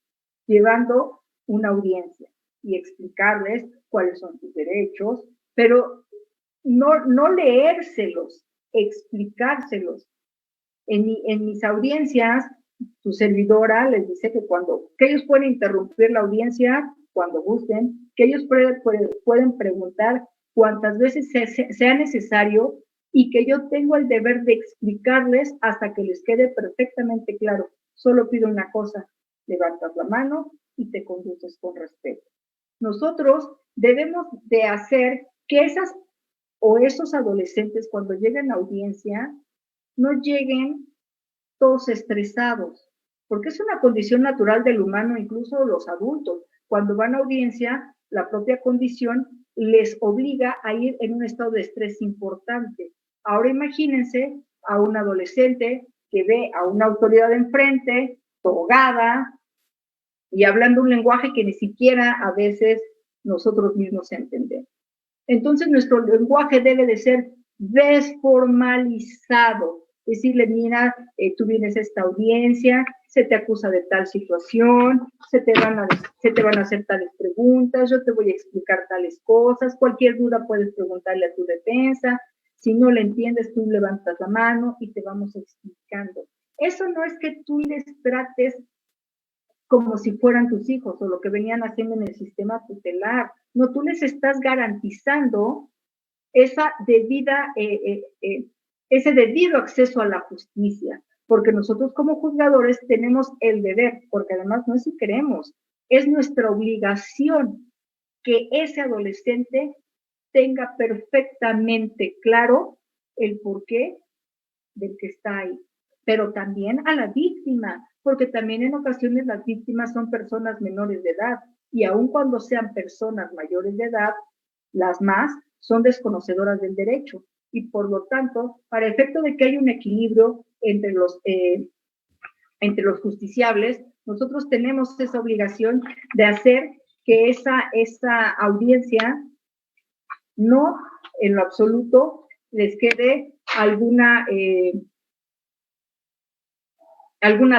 llevando una audiencia y explicarles cuáles son sus derechos, pero no leérselos, explicárselos. En mis audiencias, su servidora les dice que ellos pueden interrumpir la audiencia cuando gusten, que ellos pueden preguntar cuantas veces sea necesario y que yo tengo el deber de explicarles hasta que les quede perfectamente claro. Solo pido una cosa, levantas la mano y te conduces con respeto. Nosotros debemos de hacer que esos adolescentes cuando lleguen a audiencia no lleguen todos estresados, porque es una condición natural del humano, incluso los adultos. Cuando van a audiencia, la propia condición les obliga a ir en un estado de estrés importante. Ahora imagínense a un adolescente que ve a una autoridad enfrente, togada, y hablando un lenguaje que ni siquiera a veces nosotros mismos entendemos. Entonces nuestro lenguaje debe de ser desformalizado. Decirle, mira, tú vienes a esta audiencia, se te acusa de tal situación, se te van a hacer tales preguntas, yo te voy a explicar tales cosas, cualquier duda puedes preguntarle a tu defensa, si no le entiendes, tú levantas la mano y te vamos explicando. Eso no es que tú les trates como si fueran tus hijos o lo que venían haciendo en el sistema tutelar. No, tú les estás garantizando ese debido acceso a la justicia, porque nosotros como juzgadores tenemos el deber, porque además no es si queremos, es nuestra obligación que ese adolescente tenga perfectamente claro el porqué del que está ahí, pero también a la víctima, porque también en ocasiones las víctimas son personas menores de edad, y aun cuando sean personas mayores de edad, las más son desconocedoras del derecho, y por lo tanto, para efecto de que haya un equilibrio entre los justiciables, nosotros tenemos esa obligación de hacer que esa audiencia no en lo absoluto les quede alguna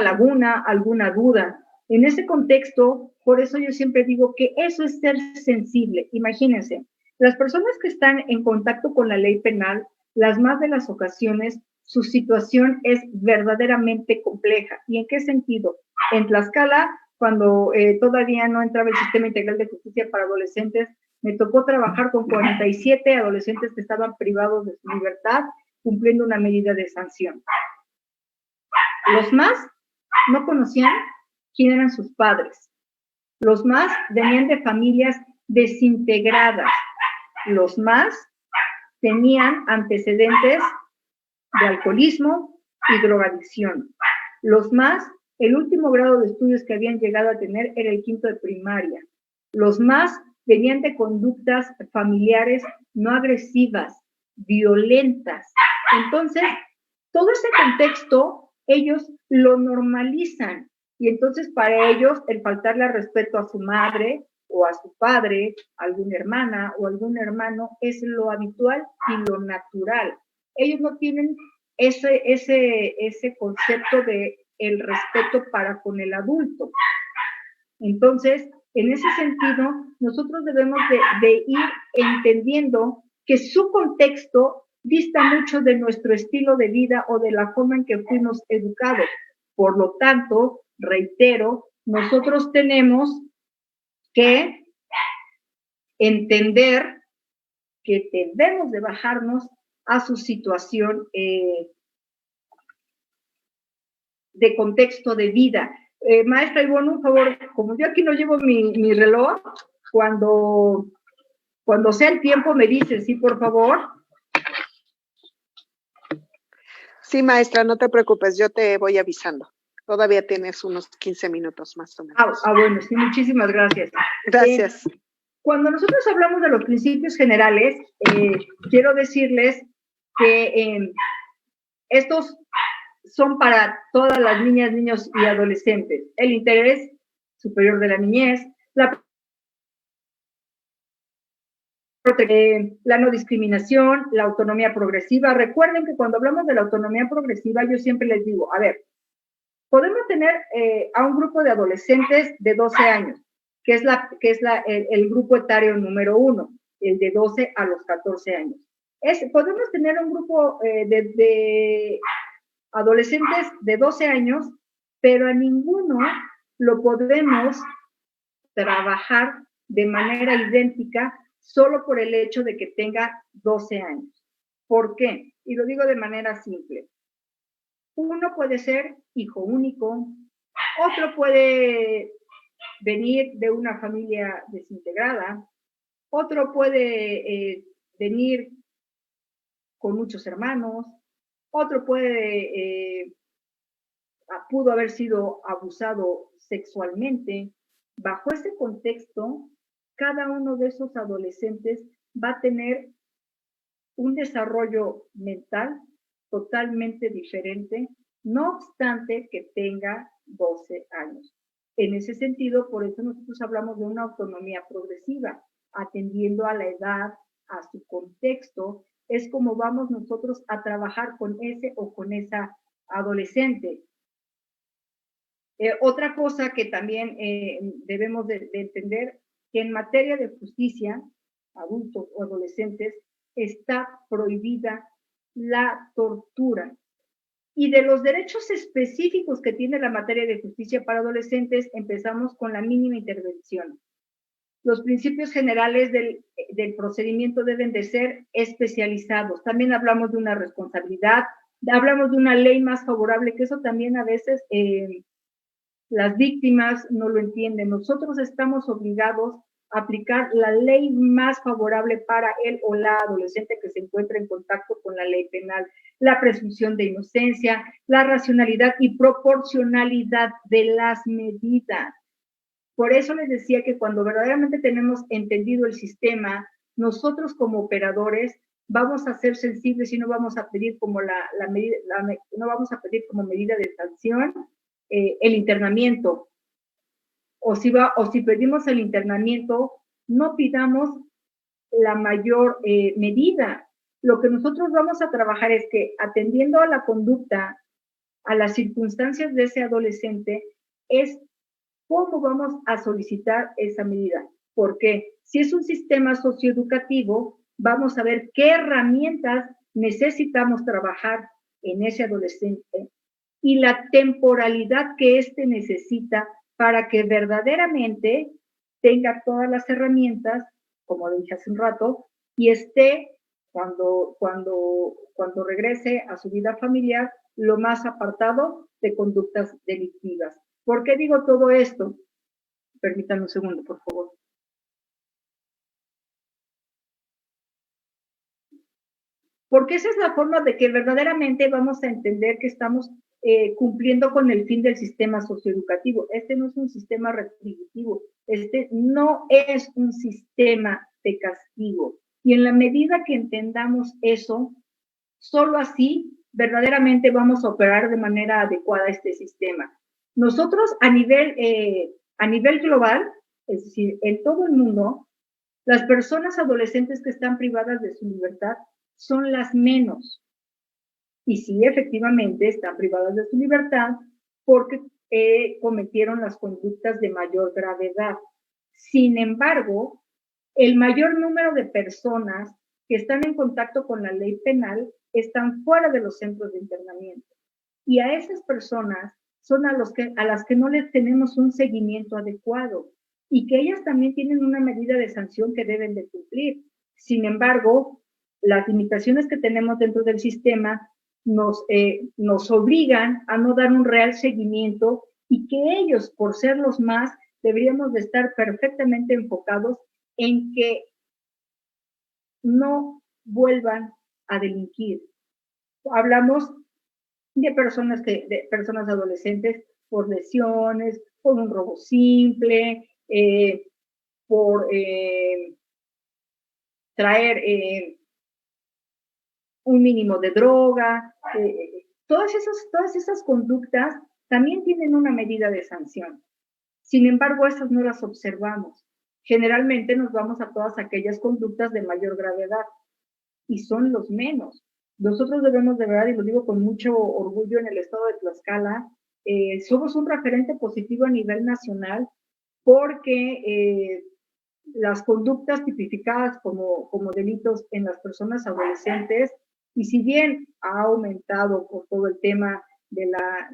laguna, alguna duda. En ese contexto, por eso yo siempre digo que eso es ser sensible. Imagínense, las personas que están en contacto con la ley penal, las más de las ocasiones, su situación es verdaderamente compleja. ¿Y en qué sentido? En Tlaxcala, cuando todavía no entraba el Sistema Integral de Justicia para Adolescentes, me tocó trabajar con 47 adolescentes que estaban privados de su libertad, cumpliendo una medida de sanción. Los más no conocían quién eran sus padres. Los más venían de familias desintegradas. Los más tenían antecedentes de alcoholismo y drogadicción. Los más, el último grado de estudios que habían llegado a tener era el 5º de primaria. Los más venían de conductas familiares no agresivas, violentas. Entonces, todo ese contexto ellos lo normalizan y entonces para ellos el faltarle respeto a su madre o a su padre, a alguna hermana o algún hermano es lo habitual y lo natural. Ellos no tienen ese concepto de el respeto para con el adulto. Entonces, en ese sentido, nosotros debemos de ir entendiendo que su contexto dista mucho de nuestro estilo de vida o de la forma en que fuimos educados. Por lo tanto, reitero, nosotros tenemos que entender que debemos de bajarnos a su situación de contexto de vida. Maestra Ivonne, un favor, como yo aquí no llevo mi reloj, cuando Cuando sea el tiempo me dices, sí, por favor. Sí, maestra, no te preocupes, yo te voy avisando. Todavía tienes unos 15 minutos más o menos. Bueno, sí, muchísimas gracias. Gracias. Cuando nosotros hablamos de los principios generales, quiero decirles que estos son para todas las niñas, niños y adolescentes. El interés superior de la niñez, la no discriminación, la autonomía progresiva. Recuerden que cuando hablamos de la autonomía progresiva, yo siempre les digo, a ver, podemos tener a un grupo de adolescentes de 12 años, que es el grupo etario número 1, el de 12 a los 14 años. Podemos tener un grupo de adolescentes de 12 años, pero a ninguno lo podemos trabajar de manera idéntica solo por el hecho de que tenga 12 años. ¿Por qué? Y lo digo de manera simple. Uno puede ser hijo único, otro puede venir de una familia desintegrada, otro puede venir con muchos hermanos, otro pudo haber sido abusado sexualmente. Bajo ese contexto, cada uno de esos adolescentes va a tener un desarrollo mental totalmente diferente, no obstante que tenga 12 años. En ese sentido, por eso nosotros hablamos de una autonomía progresiva, atendiendo a la edad, a su contexto, es como vamos nosotros a trabajar con ese o con esa adolescente. Otra cosa que también debemos de entender, que en materia de justicia, adultos o adolescentes, está prohibida la tortura. Y de los derechos específicos que tiene la materia de justicia para adolescentes, empezamos con la mínima intervención. Los principios generales del procedimiento deben de ser especializados. También hablamos de una responsabilidad, hablamos de una ley más favorable, que eso también a veces las víctimas no lo entienden. Nosotros estamos obligados a aplicar la ley más favorable para él o la adolescente que se encuentra en contacto con la ley penal. La presunción de inocencia, la racionalidad y proporcionalidad de las medidas. Por eso les decía que cuando verdaderamente tenemos entendido el sistema, nosotros como operadores vamos a ser sensibles y no vamos a pedir como no vamos a pedir como medida de sanción el internamiento. O si pedimos el internamiento, no pidamos la mayor medida. Lo que nosotros vamos a trabajar es que, atendiendo a la conducta, a las circunstancias de ese adolescente, es cómo vamos a solicitar esa medida. Porque si es un sistema socioeducativo, vamos a ver qué herramientas necesitamos trabajar en ese adolescente y la temporalidad que éste necesita para que verdaderamente tenga todas las herramientas, como lo dije hace un rato, y esté cuando regrese a su vida familiar lo más apartado de conductas delictivas. ¿Por qué digo todo esto? Permítanme un segundo, por favor. Porque esa es la forma de que verdaderamente vamos a entender que estamos cumpliendo con el fin del sistema socioeducativo. Este no es un sistema retributivo, este no es un sistema de castigo. Y en la medida que entendamos eso, solo así verdaderamente vamos a operar de manera adecuada este sistema. Nosotros a nivel global, es decir, en todo el mundo, las personas adolescentes que están privadas de su libertad son las menos. Y sí, efectivamente, están privadas de su libertad porque cometieron las conductas de mayor gravedad. Sin embargo, el mayor número de personas que están en contacto con la ley penal están fuera de los centros de internamiento. Y a esas personas son a las que no les tenemos un seguimiento adecuado y que ellas también tienen una medida de sanción que deben de cumplir. Sin embargo, las limitaciones que tenemos dentro del sistema nos obligan a no dar un real seguimiento y que ellos, por ser los más, deberíamos de estar perfectamente enfocados en que no vuelvan a delinquir. Hablamos de personas adolescentes por lesiones, por un robo simple, por traer un mínimo de droga. Todas esas conductas también tienen una medida de sanción. Sin embargo, esas no las observamos. Generalmente nos vamos a todas aquellas conductas de mayor gravedad y son los menos. Nosotros debemos, de verdad, y lo digo con mucho orgullo, en el estado de Tlaxcala, somos un referente positivo a nivel nacional porque las conductas tipificadas como delitos en las personas adolescentes, y si bien ha aumentado por todo el tema de la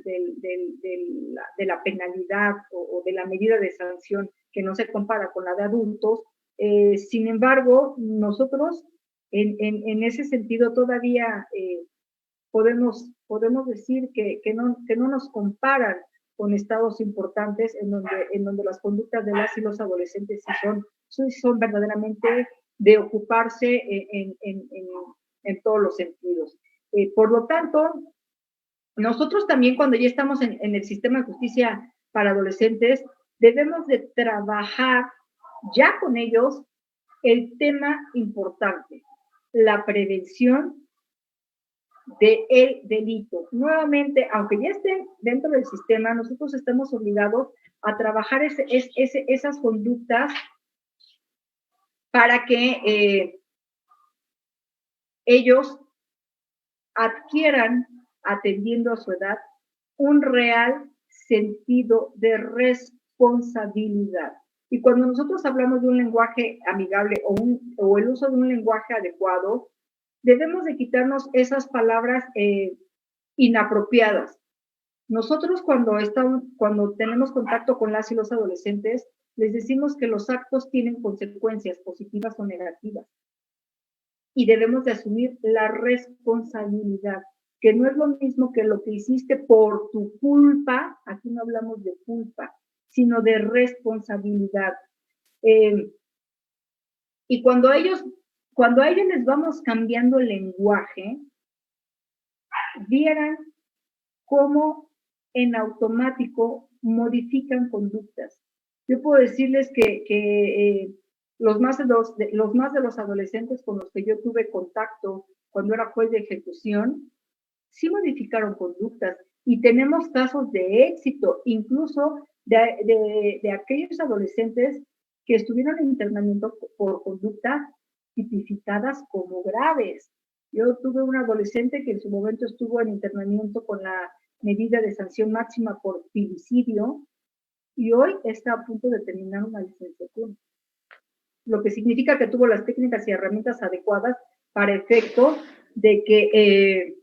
penalidad o de la medida de sanción que no se compara con la de adultos, sin embargo, nosotros en ese sentido todavía podemos decir que no nos comparan con estados importantes en donde las conductas de las y los adolescentes son verdaderamente de ocuparse en todos los sentidos. Por lo tanto, nosotros también, cuando ya estamos en el sistema de justicia para adolescentes, debemos de trabajar ya con ellos el tema importante, la prevención del delito. Nuevamente, aunque ya estén dentro del sistema, nosotros estamos obligados a trabajar esas conductas para que ellos adquieran, atendiendo a su edad, un real sentido de responsabilidad. Y cuando nosotros hablamos de un lenguaje amigable o el uso de un lenguaje adecuado, debemos de quitarnos esas palabras inapropiadas. Nosotros cuando tenemos contacto con las y los adolescentes, les decimos que los actos tienen consecuencias positivas o negativas y debemos de asumir la responsabilidad, que no es lo mismo que lo que hiciste por tu culpa. Aquí no hablamos de culpa, sino de responsabilidad. Y cuando a ellos les vamos cambiando el lenguaje, vieran cómo en automático modifican conductas. Yo puedo decirles que los más de los adolescentes con los que yo tuve contacto cuando era juez de ejecución, sí modificaron conductas y tenemos casos de éxito, incluso de aquellos adolescentes que estuvieron en internamiento por conductas tipificadas como graves. Yo tuve un adolescente que en su momento estuvo en internamiento con la medida de sanción máxima por femicidio y hoy está a punto de terminar una licenciatura, lo que significa que tuvo las técnicas y herramientas adecuadas para efecto de que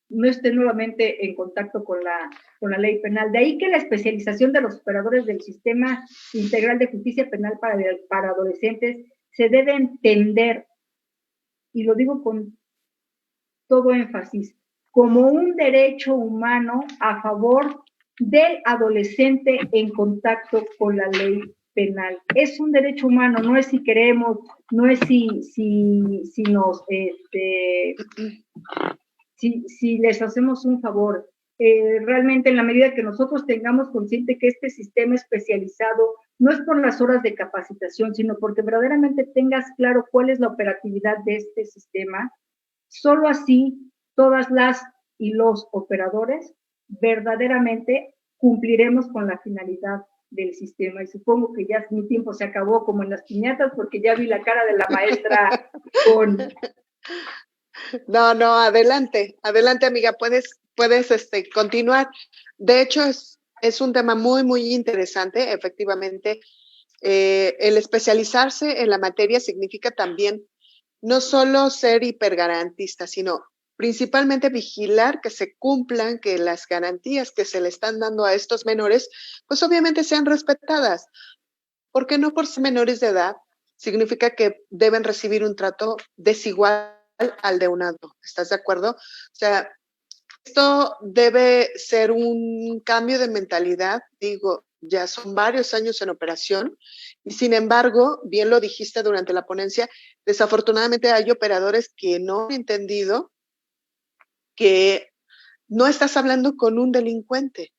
no esté nuevamente en contacto con la ley penal. De ahí que la especialización de los operadores del Sistema Integral de Justicia Penal para adolescentes se debe entender, y lo digo con todo énfasis, como un derecho humano a favor del adolescente en contacto con la ley penal. Es un derecho humano, no es si queremos, no es si nos si les hacemos un favor. Realmente, en la medida que nosotros tengamos consciente que este sistema especializado no es por las horas de capacitación, sino porque verdaderamente tengas claro cuál es la operatividad de este sistema, solo así todas las y los operadores verdaderamente cumpliremos con la finalidad del sistema. Y supongo que ya mi tiempo se acabó como en las piñatas, porque ya vi la cara de la maestra con... No, adelante, amiga, puedes continuar. De hecho, es un tema muy, muy interesante, efectivamente. El especializarse en la materia significa también no solo ser hipergarantista, sino principalmente vigilar que se cumplan, que las garantías que se le están dando a estos menores, pues obviamente sean respetadas, porque no por ser menores de edad significa que deben recibir un trato desigual al de un adulto. ¿Estás de acuerdo? O sea, esto debe ser un cambio de mentalidad, digo, ya son varios años en operación y sin embargo, bien lo dijiste durante la ponencia, desafortunadamente hay operadores que no han entendido que no estás hablando con un delincuente,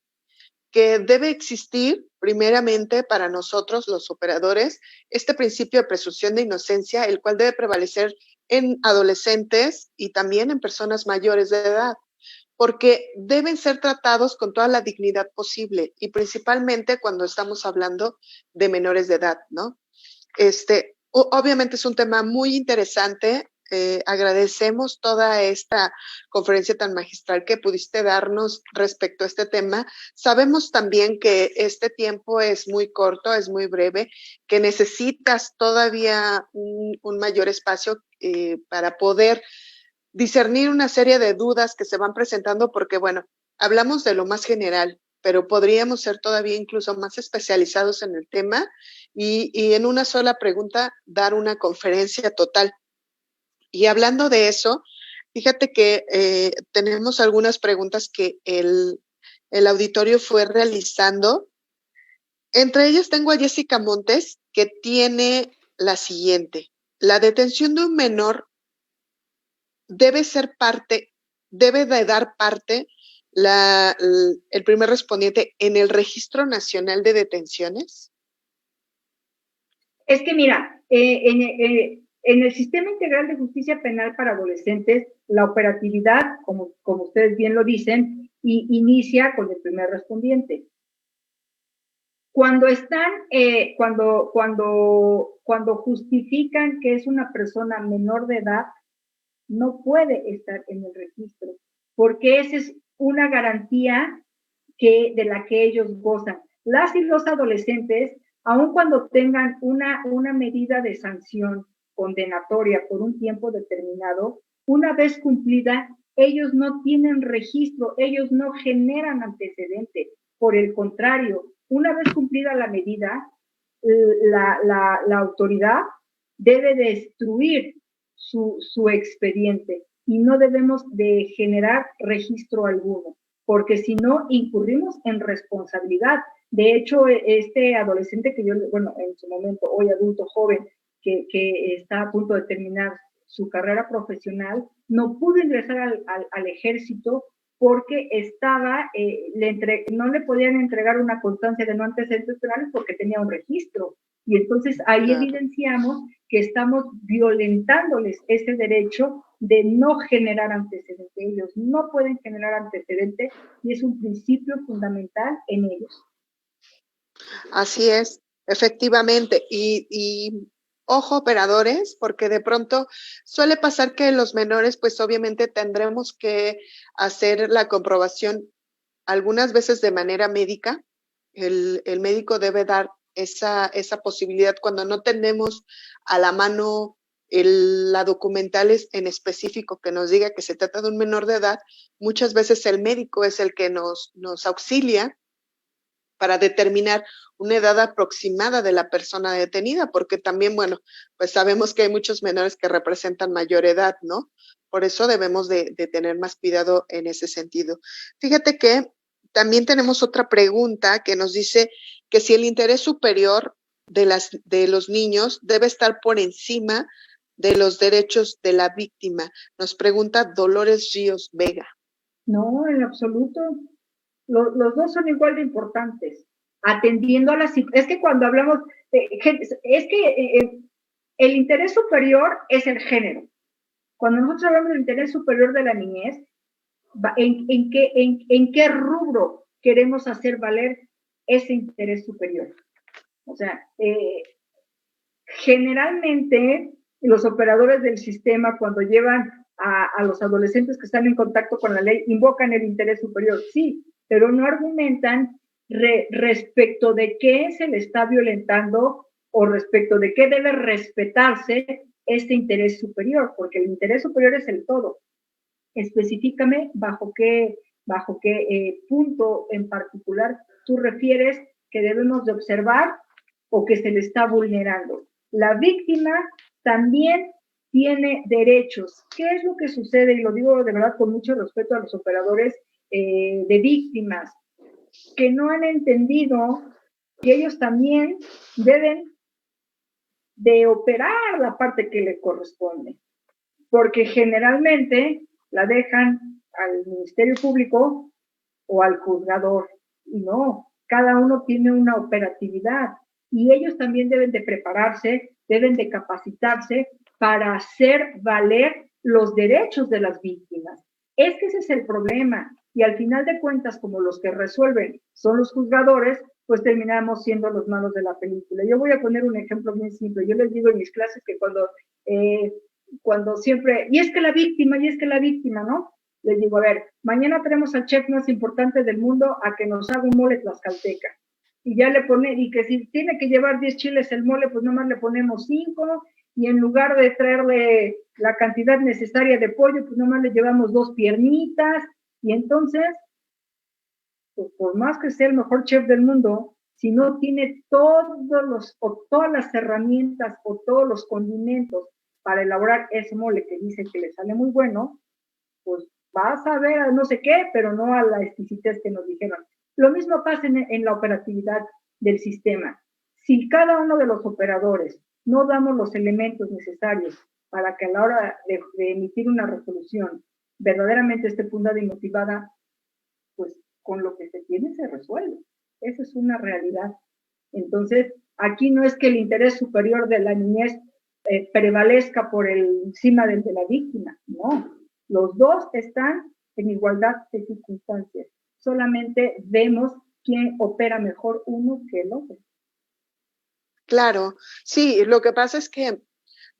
que debe existir primeramente para nosotros los operadores este principio de presunción de inocencia, el cual debe prevalecer en adolescentes y también en personas mayores de edad, porque deben ser tratados con toda la dignidad posible y principalmente cuando estamos hablando de menores de edad, ¿no? Obviamente es un tema muy interesante. Agradecemos toda esta conferencia tan magistral que pudiste darnos respecto a este tema. Sabemos también que este tiempo es muy corto, es muy breve, que necesitas todavía un mayor espacio para poder discernir una serie de dudas que se van presentando porque, bueno, hablamos de lo más general, pero podríamos ser todavía incluso más especializados en el tema y en una sola pregunta dar una conferencia total. Y hablando de eso, fíjate que tenemos algunas preguntas que el auditorio fue realizando. Entre ellas tengo a Jessica Montes, que tiene la siguiente. La detención de un menor debe de dar parte el primer respondiente en el Registro Nacional de Detenciones? Es que mira, en el Sistema Integral de Justicia Penal para Adolescentes, la operatividad, como ustedes bien lo dicen, inicia con el primer respondiente. Cuando justifican que es una persona menor de edad, no puede estar en el registro, porque esa es una garantía de la que ellos gozan. Las y los adolescentes, aun cuando tengan una medida de sanción condenatoria por un tiempo determinado, una vez cumplida, ellos no tienen registro, ellos no generan antecedentes. Por el contrario, una vez cumplida la medida, la autoridad debe destruir su expediente y no debemos de generar registro alguno, porque si no incurrimos en responsabilidad. De hecho, este adolescente que yo, bueno, en su momento, hoy adulto joven, que está a punto de terminar su carrera profesional, no pudo ingresar al ejército porque estaba, no le podían entregar una constancia de no antecedentes penales porque tenía un registro. Y entonces ahí claro, evidenciamos que estamos violentándoles ese derecho de no generar antecedentes. Ellos no pueden generar antecedentes y es un principio fundamental en ellos. Así es, efectivamente. Y ojo, operadores, porque de pronto suele pasar que los menores, pues obviamente tendremos que hacer la comprobación algunas veces de manera médica. El médico debe dar esa posibilidad cuando no tenemos a la mano la documental en específico que nos diga que se trata de un menor de edad. Muchas veces el médico es el que nos auxilia para determinar una edad aproximada de la persona detenida, porque también, bueno, pues sabemos que hay muchos menores que representan mayor edad, ¿no? Por eso debemos de tener más cuidado en ese sentido. Fíjate que también tenemos otra pregunta que nos dice que si el interés superior de los niños debe estar por encima de los derechos de la víctima. Nos pregunta Dolores Ríos Vega. No, en absoluto. Los dos son igual de importantes. Atendiendo a las... Es que cuando hablamos... el interés superior es el género. Cuando nosotros hablamos del interés superior de la niñez, ¿en qué rubro queremos hacer valer ese interés superior? O sea, generalmente los operadores del sistema, cuando llevan a los adolescentes que están en contacto con la ley, invocan el interés superior, sí, pero no argumentan respecto de qué se le está violentando o respecto de qué debe respetarse este interés superior, porque el interés superior es el todo. Específicame bajo qué punto en particular tú refieres que debemos de observar o que se le está vulnerando. La víctima también tiene derechos. ¿Qué es lo que sucede? Y lo digo de verdad con mucho respeto a los operadores de víctimas, que no han entendido y ellos también deben de operar la parte que le corresponde, porque generalmente la dejan al Ministerio Público o al juzgador, y no, cada uno tiene una operatividad, y ellos también deben de prepararse, deben de capacitarse para hacer valer los derechos de las víctimas. Es que ese es el problema, y al final de cuentas, como los que resuelven son los juzgadores, pues terminamos siendo los malos de la película. Yo voy a poner un ejemplo bien simple. Yo les digo en mis clases que cuando siempre, y es que la víctima, ¿no? Les digo, a ver, mañana tenemos al chef más importante del mundo a que nos haga un mole tlaxcalteca. Y ya le pone, y que si tiene que llevar 10 chiles el mole, pues nomás le ponemos 5, y en lugar de traerle la cantidad necesaria de pollo, pues nomás le llevamos 2 piernitas, y entonces, pues por más que sea el mejor chef del mundo, si no tiene todas las herramientas o todos los condimentos para elaborar ese mole que dice que le sale muy bueno, pues vas a ver a no sé qué, pero no a la exquisitez que nos dijeron. Lo mismo pasa en la operatividad del sistema. Si cada uno de los operadores no damos los elementos necesarios para que a la hora de emitir una resolución verdaderamente esté fundada y motivada, pues con lo que se tiene se resuelve. Esa es una realidad. Entonces, aquí no es que el interés superior de la niñez prevalezca por encima del de la víctima, no. Los dos están en igualdad de circunstancias. Solamente vemos quién opera mejor uno que el otro. Claro, sí, lo que pasa es que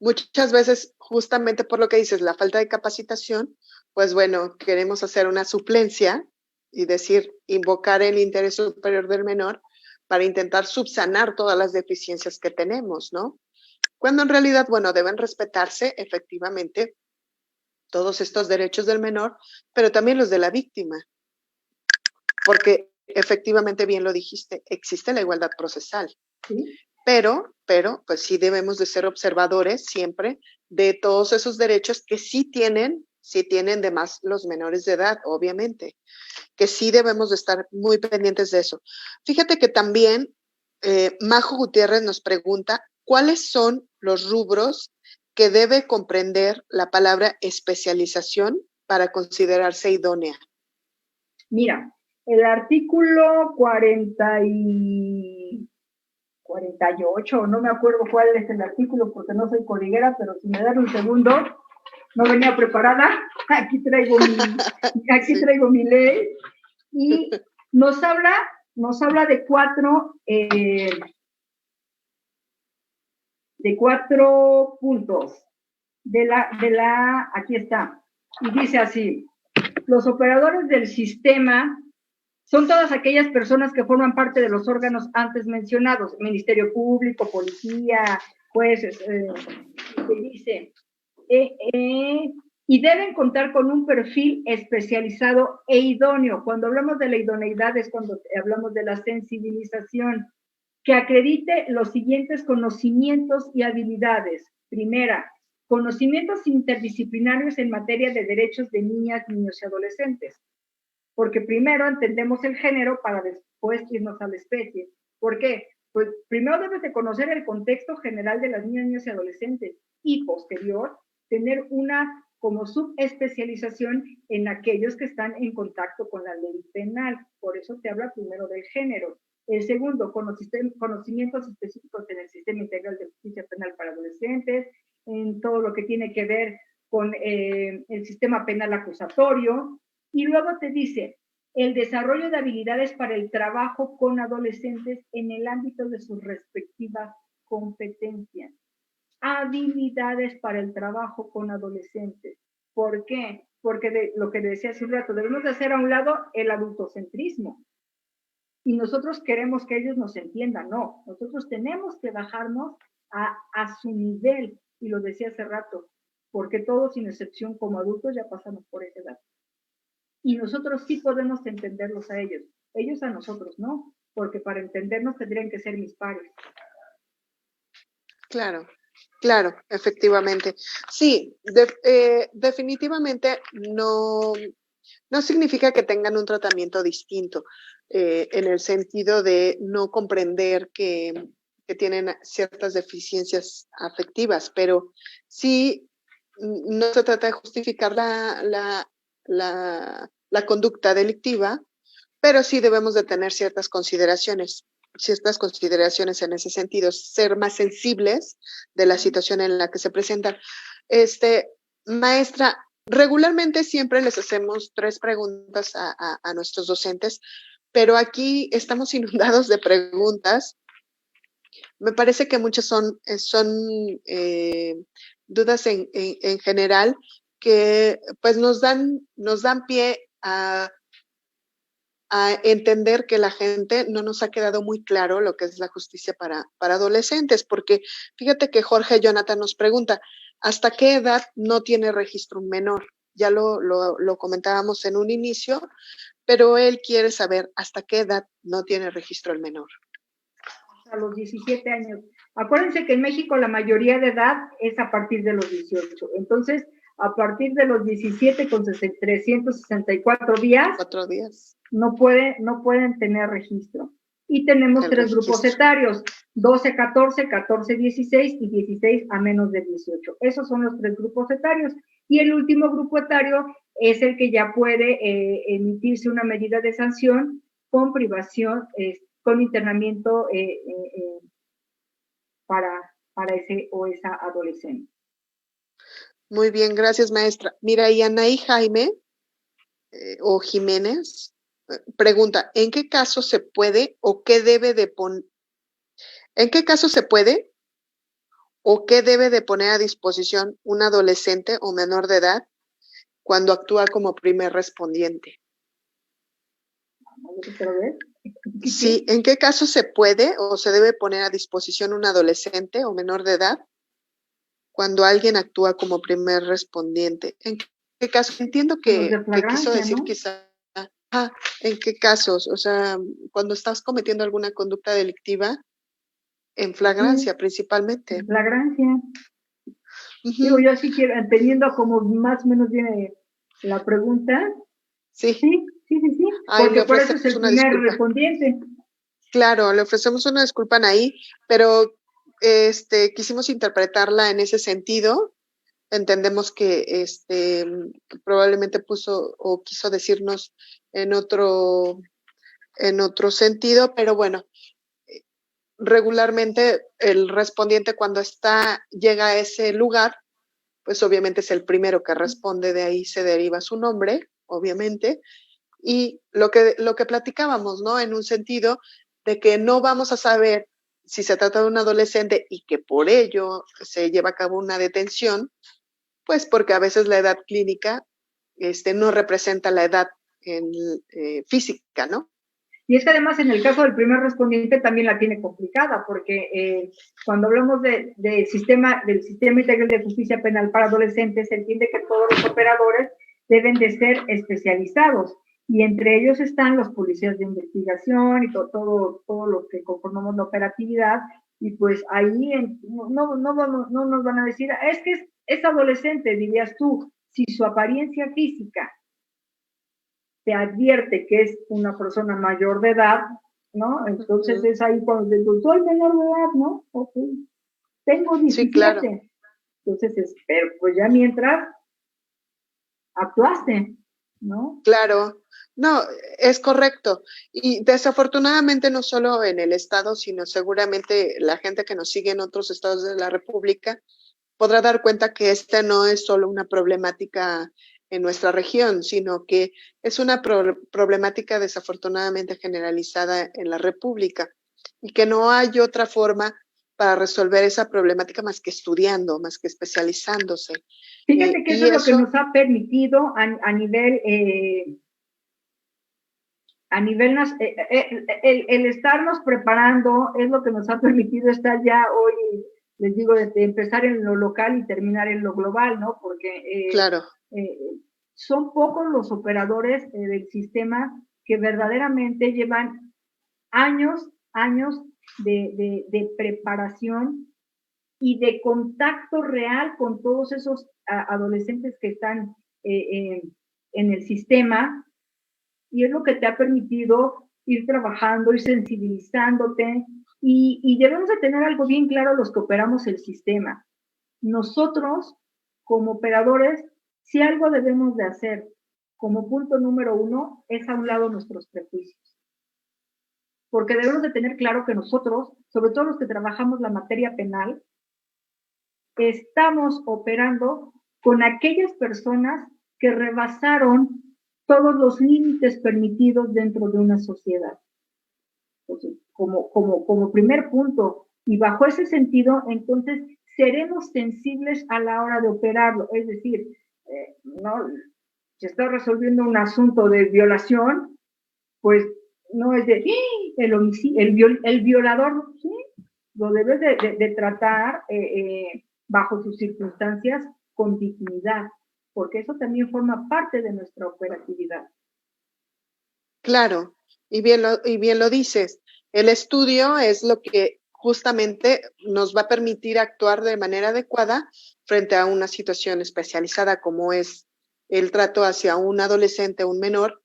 muchas veces, justamente por lo que dices, la falta de capacitación, pues bueno, queremos hacer una suplencia y decir, invocar el interés superior del menor para intentar subsanar todas las deficiencias que tenemos, ¿no? Cuando en realidad, bueno, deben respetarse efectivamente todos estos derechos del menor, pero también los de la víctima, porque efectivamente, bien lo dijiste, existe la igualdad procesal. ¿Sí? Pero, pues sí debemos de ser observadores siempre de todos esos derechos que sí tienen de más los menores de edad, obviamente, que sí debemos de estar muy pendientes de eso. Fíjate que también Majo Gutiérrez nos pregunta, ¿cuáles son los rubros que debe comprender la palabra especialización para considerarse idónea? Mira, el artículo 48, no me acuerdo cuál es el artículo porque no soy codiguera, pero si me dan un segundo, no venía preparada, aquí traigo mi ley, y nos habla de cuatro puntos aquí está, y dice así: los operadores del sistema son todas aquellas personas que forman parte de los órganos antes mencionados, Ministerio Público, Policía, jueces, dice, y deben contar con un perfil especializado e idóneo. Cuando hablamos de la idoneidad es cuando hablamos de la sensibilización, que acredite los siguientes conocimientos y habilidades. Primera, conocimientos interdisciplinarios en materia de derechos de niñas, niños y adolescentes. Porque primero entendemos el género para después irnos a la especie. ¿Por qué? Pues primero debes de conocer el contexto general de las niñas, niños y adolescentes y posterior tener una como subespecialización en aquellos que están en contacto con la ley penal. Por eso te habla primero del género. El segundo, conocimientos específicos en el sistema integral de justicia penal para adolescentes, en todo lo que tiene que ver con el sistema penal acusatorio. Y luego te dice, el desarrollo de habilidades para el trabajo con adolescentes en el ámbito de sus respectivas competencias. Habilidades para el trabajo con adolescentes. ¿Por qué? Porque lo que decía hace un rato, debemos de hacer a un lado el adultocentrismo. Y nosotros queremos que ellos nos entiendan. No, nosotros tenemos que bajarnos a su nivel. Y lo decía hace rato, porque todos, sin excepción, como adultos, ya pasamos por esa edad. Y nosotros sí podemos entenderlos a ellos a nosotros no, porque para entendernos tendrían que ser mis pares. Claro, efectivamente. Sí, definitivamente no No significa que tengan un tratamiento distinto, en el sentido de no comprender que tienen ciertas deficiencias afectivas, pero sí no se trata de justificar la conducta delictiva, pero sí debemos de tener ciertas consideraciones en ese sentido, ser más sensibles de la situación en la que se presentan. Maestra, regularmente siempre les hacemos 3 preguntas a nuestros docentes, pero aquí estamos inundados de preguntas. Me parece que muchas son dudas en general que pues nos dan pie a entender que la gente no nos ha quedado muy claro lo que es la justicia para adolescentes, porque fíjate que Jorge Jonathan nos pregunta, ¿hasta qué edad no tiene registro un menor? Ya lo comentábamos en un inicio, pero él quiere saber hasta qué edad no tiene registro el menor. A los 17 años. Acuérdense que en México la mayoría de edad es a partir de los 18. Entonces, a partir de los 17 con 364 días, 4 días. No pueden tener registro. Y tenemos 3 grupos etarios, 12, 14, 14, 16 y 16 a menos de 18. Esos son los 3 grupos etarios. Y el último grupo etario es el que ya puede emitirse una medida de sanción con privación, con internamiento para ese o esa adolescente. Muy bien, gracias, maestra. Mira, y Anaí Jaime o Jiménez pregunta, ¿en qué caso se puede o qué debe de poner? ¿En qué caso se puede o qué debe de poner a disposición un adolescente o menor de edad cuando actúa como primer respondiente? Sí, ¿en qué caso se puede o se debe poner a disposición un adolescente o menor de edad cuando alguien actúa como primer respondiente? ¿En qué caso? Entiendo que quiso decir, ¿no? Quizá, ¿en qué casos? O sea, cuando estás cometiendo alguna conducta delictiva, en flagrancia, principalmente. En flagrancia. Digo, yo así quiero, entendiendo como más o menos viene la pregunta. Sí. Sí. Ay, porque por eso es el primer respondiente. Claro, le ofrecemos una disculpa ahí, pero quisimos interpretarla en ese sentido. Entendemos que probablemente puso o quiso decirnos en otro sentido, pero bueno, regularmente el respondiente cuando llega a ese lugar, pues obviamente es el primero que responde, de ahí se deriva su nombre, obviamente, y lo que platicábamos, ¿no? En un sentido de que no vamos a saber si se trata de un adolescente y que por ello se lleva a cabo una detención, pues porque a veces la edad clínica no representa la edad física, ¿no? Y es que además en el caso del primer respondiente también la tiene complicada, porque cuando hablamos del sistema integral de justicia penal para adolescentes, se entiende que todos los operadores deben de ser especializados, y entre ellos están los policías de investigación y todo los que conformamos la operatividad, y pues ahí no nos van a decir, es que es adolescente, dirías tú, si su apariencia física te advierte que es una persona mayor de edad, ¿no? Entonces es ahí cuando te digo, soy menor de edad, ¿no? Ok, tengo 17. Sí, claro. Entonces, pero pues ya mientras actuaste, ¿no? Claro, no, es correcto. Y desafortunadamente no solo en el estado, sino seguramente la gente que nos sigue en otros estados de la República podrá dar cuenta que esta no es solo una problemática en nuestra región, sino que es una problemática desafortunadamente generalizada en la República y que no hay otra forma para resolver esa problemática más que estudiando, más que especializándose. Fíjate que eso es lo que nos ha permitido a nivel el estarnos preparando es lo que nos ha permitido estar ya hoy, les digo, de empezar en lo local y terminar en lo global, ¿no? Porque claro. Son pocos los operadores del sistema que verdaderamente llevan años de preparación y de contacto real con todos esos adolescentes que están en el sistema, y es lo que te ha permitido ir trabajando, ir sensibilizándote, y debemos de tener algo bien claro los que operamos el sistema. Nosotros, como operadores, si algo debemos de hacer, como punto número 1, es a un lado nuestros prejuicios. Porque debemos de tener claro que nosotros, sobre todo los que trabajamos la materia penal, estamos operando con aquellas personas que rebasaron todos los límites permitidos dentro de una sociedad. Entonces, como primer punto, y bajo ese sentido, entonces seremos sensibles a la hora de operarlo. Es decir, no, se está resolviendo un asunto de violación, pues no es de el homicidio, el violador, ¿sí? Lo debes de tratar bajo sus circunstancias con dignidad, porque eso también forma parte de nuestra operatividad. Claro, y bien lo dices. El estudio es lo que justamente nos va a permitir actuar de manera adecuada frente a una situación especializada como es el trato hacia un adolescente o un menor,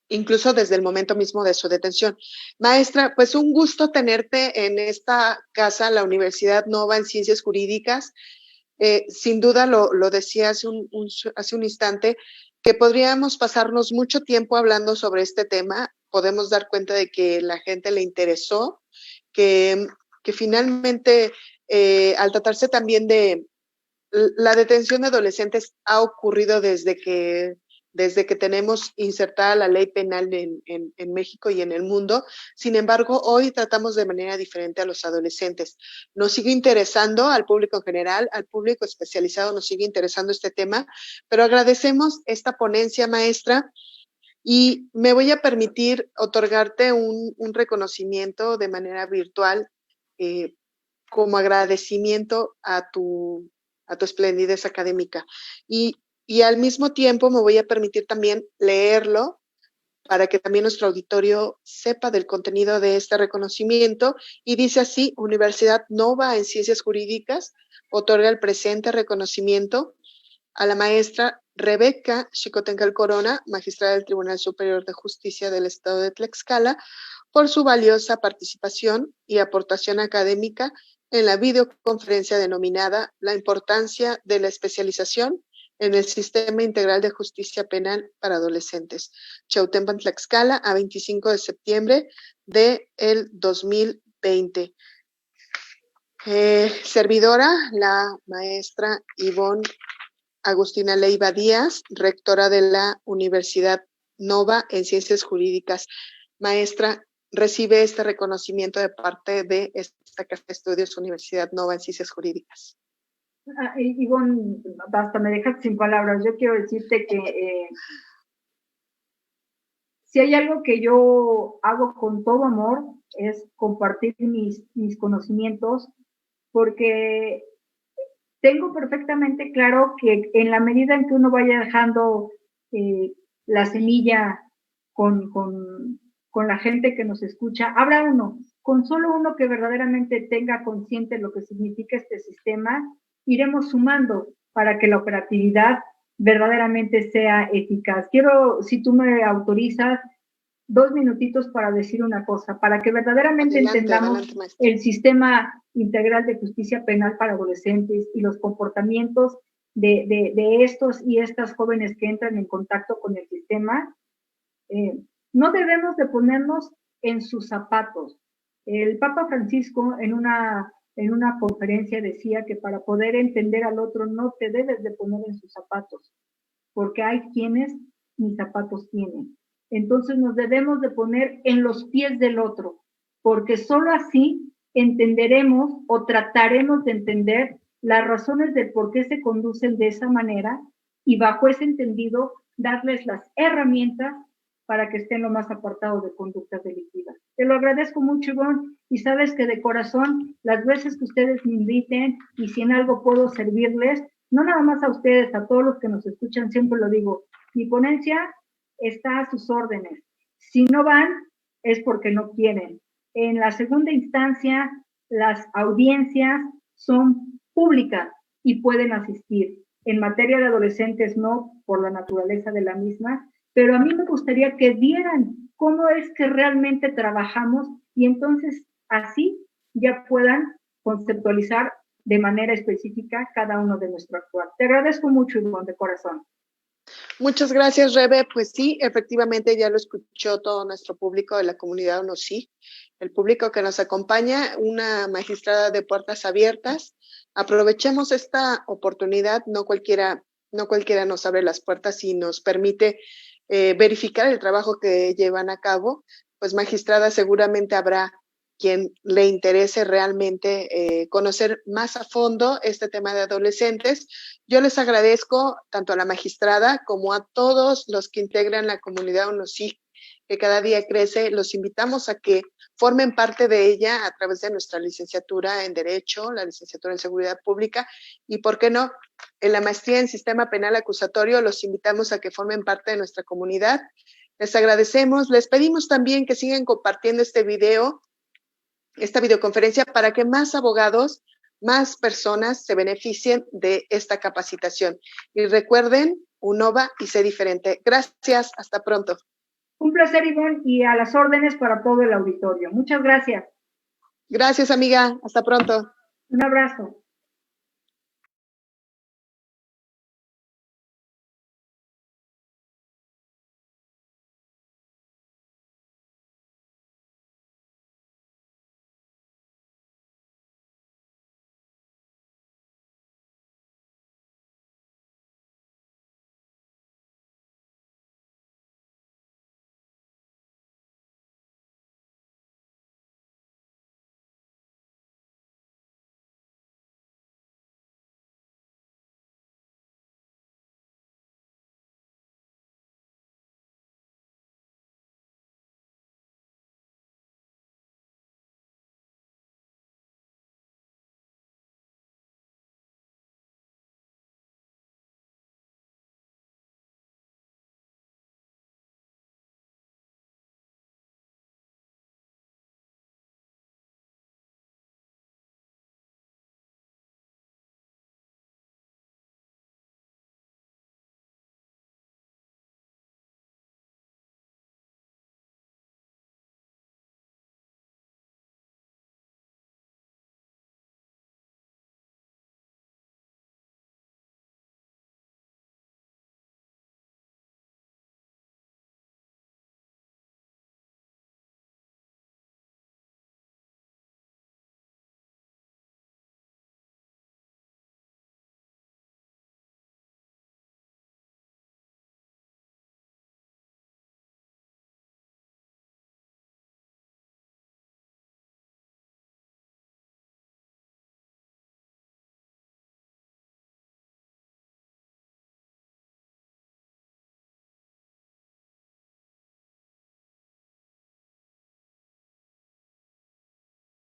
incluso desde el momento mismo de su detención. Maestra, pues un gusto tenerte en esta casa, la Universidad Nova en Ciencias Jurídicas. Sin duda lo decía hace un instante, que podríamos pasarnos mucho tiempo hablando sobre este tema. Podemos dar cuenta de que la gente le interesó, que finalmente, al tratarse también de la detención de adolescentes, ha ocurrido desde que tenemos insertada la ley penal en México y en el mundo. Sin embargo, hoy tratamos de manera diferente a los adolescentes. Nos sigue interesando al público en general, al público especializado nos sigue interesando este tema, pero agradecemos esta ponencia, maestra, y me voy a permitir otorgarte un reconocimiento de manera virtual como agradecimiento a tu esplendidez académica. Y al mismo tiempo me voy a permitir también leerlo para que también nuestro auditorio sepa del contenido de este reconocimiento. Y dice así: Universidad Nova en Ciencias Jurídicas otorga el presente reconocimiento a la maestra Rebeca Xicotencal Corona, magistrada del Tribunal Superior de Justicia del Estado de Tlaxcala, por su valiosa participación y aportación académica en la videoconferencia denominada La importancia de la especialización en el Sistema Integral de Justicia Penal para Adolescentes, Chautempan, Tlaxcala, a 25 de septiembre del 2020. Servidora, la maestra Ivonne Agustina Leiva Díaz, rectora de la Universidad Nova en Ciencias Jurídicas. Maestra, recibe este reconocimiento de parte de esta Casa de Estudios Universidad Nova en Ciencias Jurídicas. Ivonne, basta, me dejas sin palabras. Yo quiero decirte que si hay algo que yo hago con todo amor es compartir mis conocimientos, porque tengo perfectamente claro que en la medida en que uno vaya dejando la semilla con la gente que nos escucha, habrá uno, con solo uno que verdaderamente tenga consciente lo que significa este sistema, iremos sumando para que la operatividad verdaderamente sea eficaz. Quiero, si tú me autorizas, 2 minutitos para decir una cosa, para que verdaderamente entendamos el sistema integral de justicia penal para adolescentes y los comportamientos de estos y estas jóvenes que entran en contacto con el sistema. No debemos de ponernos en sus zapatos. El Papa Francisco en una conferencia decía que para poder entender al otro no te debes de poner en sus zapatos, porque hay quienes ni zapatos tienen. Entonces nos debemos de poner en los pies del otro, porque solo así entenderemos o trataremos de entender las razones de por qué se conducen de esa manera y bajo ese entendido darles las herramientas para que estén lo más apartados de conductas delictivas. Te lo agradezco mucho, Ivonne, y sabes que de corazón, las veces que ustedes me inviten y si en algo puedo servirles, no nada más a ustedes, a todos los que nos escuchan, siempre lo digo, mi ponencia está a sus órdenes. Si no van, es porque no quieren. En la segunda instancia, las audiencias son públicas y pueden asistir. En materia de adolescentes no, por la naturaleza de la misma, pero a mí me gustaría que vieran cómo es que realmente trabajamos y entonces así ya puedan conceptualizar de manera específica cada uno de nuestro actuar. Te agradezco mucho, Ivonne, de corazón. Muchas gracias, Rebe. Pues sí, efectivamente ya lo escuchó todo nuestro público de la comunidad UNOSI, el público que nos acompaña, una magistrada de puertas abiertas. Aprovechemos esta oportunidad, no cualquiera nos abre las puertas y nos permite verificar el trabajo que llevan a cabo. Pues magistrada, seguramente habrá quien le interese realmente conocer más a fondo este tema de adolescentes. Yo les agradezco tanto a la magistrada como a todos los que integran la comunidad UNOSIC, que cada día crece. Los invitamos a que formen parte de ella a través de nuestra licenciatura en Derecho, la licenciatura en Seguridad Pública y, ¿por qué no?, en la maestría en Sistema Penal Acusatorio. Los invitamos a que formen parte de nuestra comunidad. Les agradecemos. Les pedimos también que sigan compartiendo este video, esta videoconferencia, para que más abogados, más personas se beneficien de esta capacitación. Y recuerden, UNOVA y sé diferente. Gracias, hasta pronto. Un placer, Ivonne, y a las órdenes para todo el auditorio. Muchas gracias. Gracias, amiga. Hasta pronto. Un abrazo.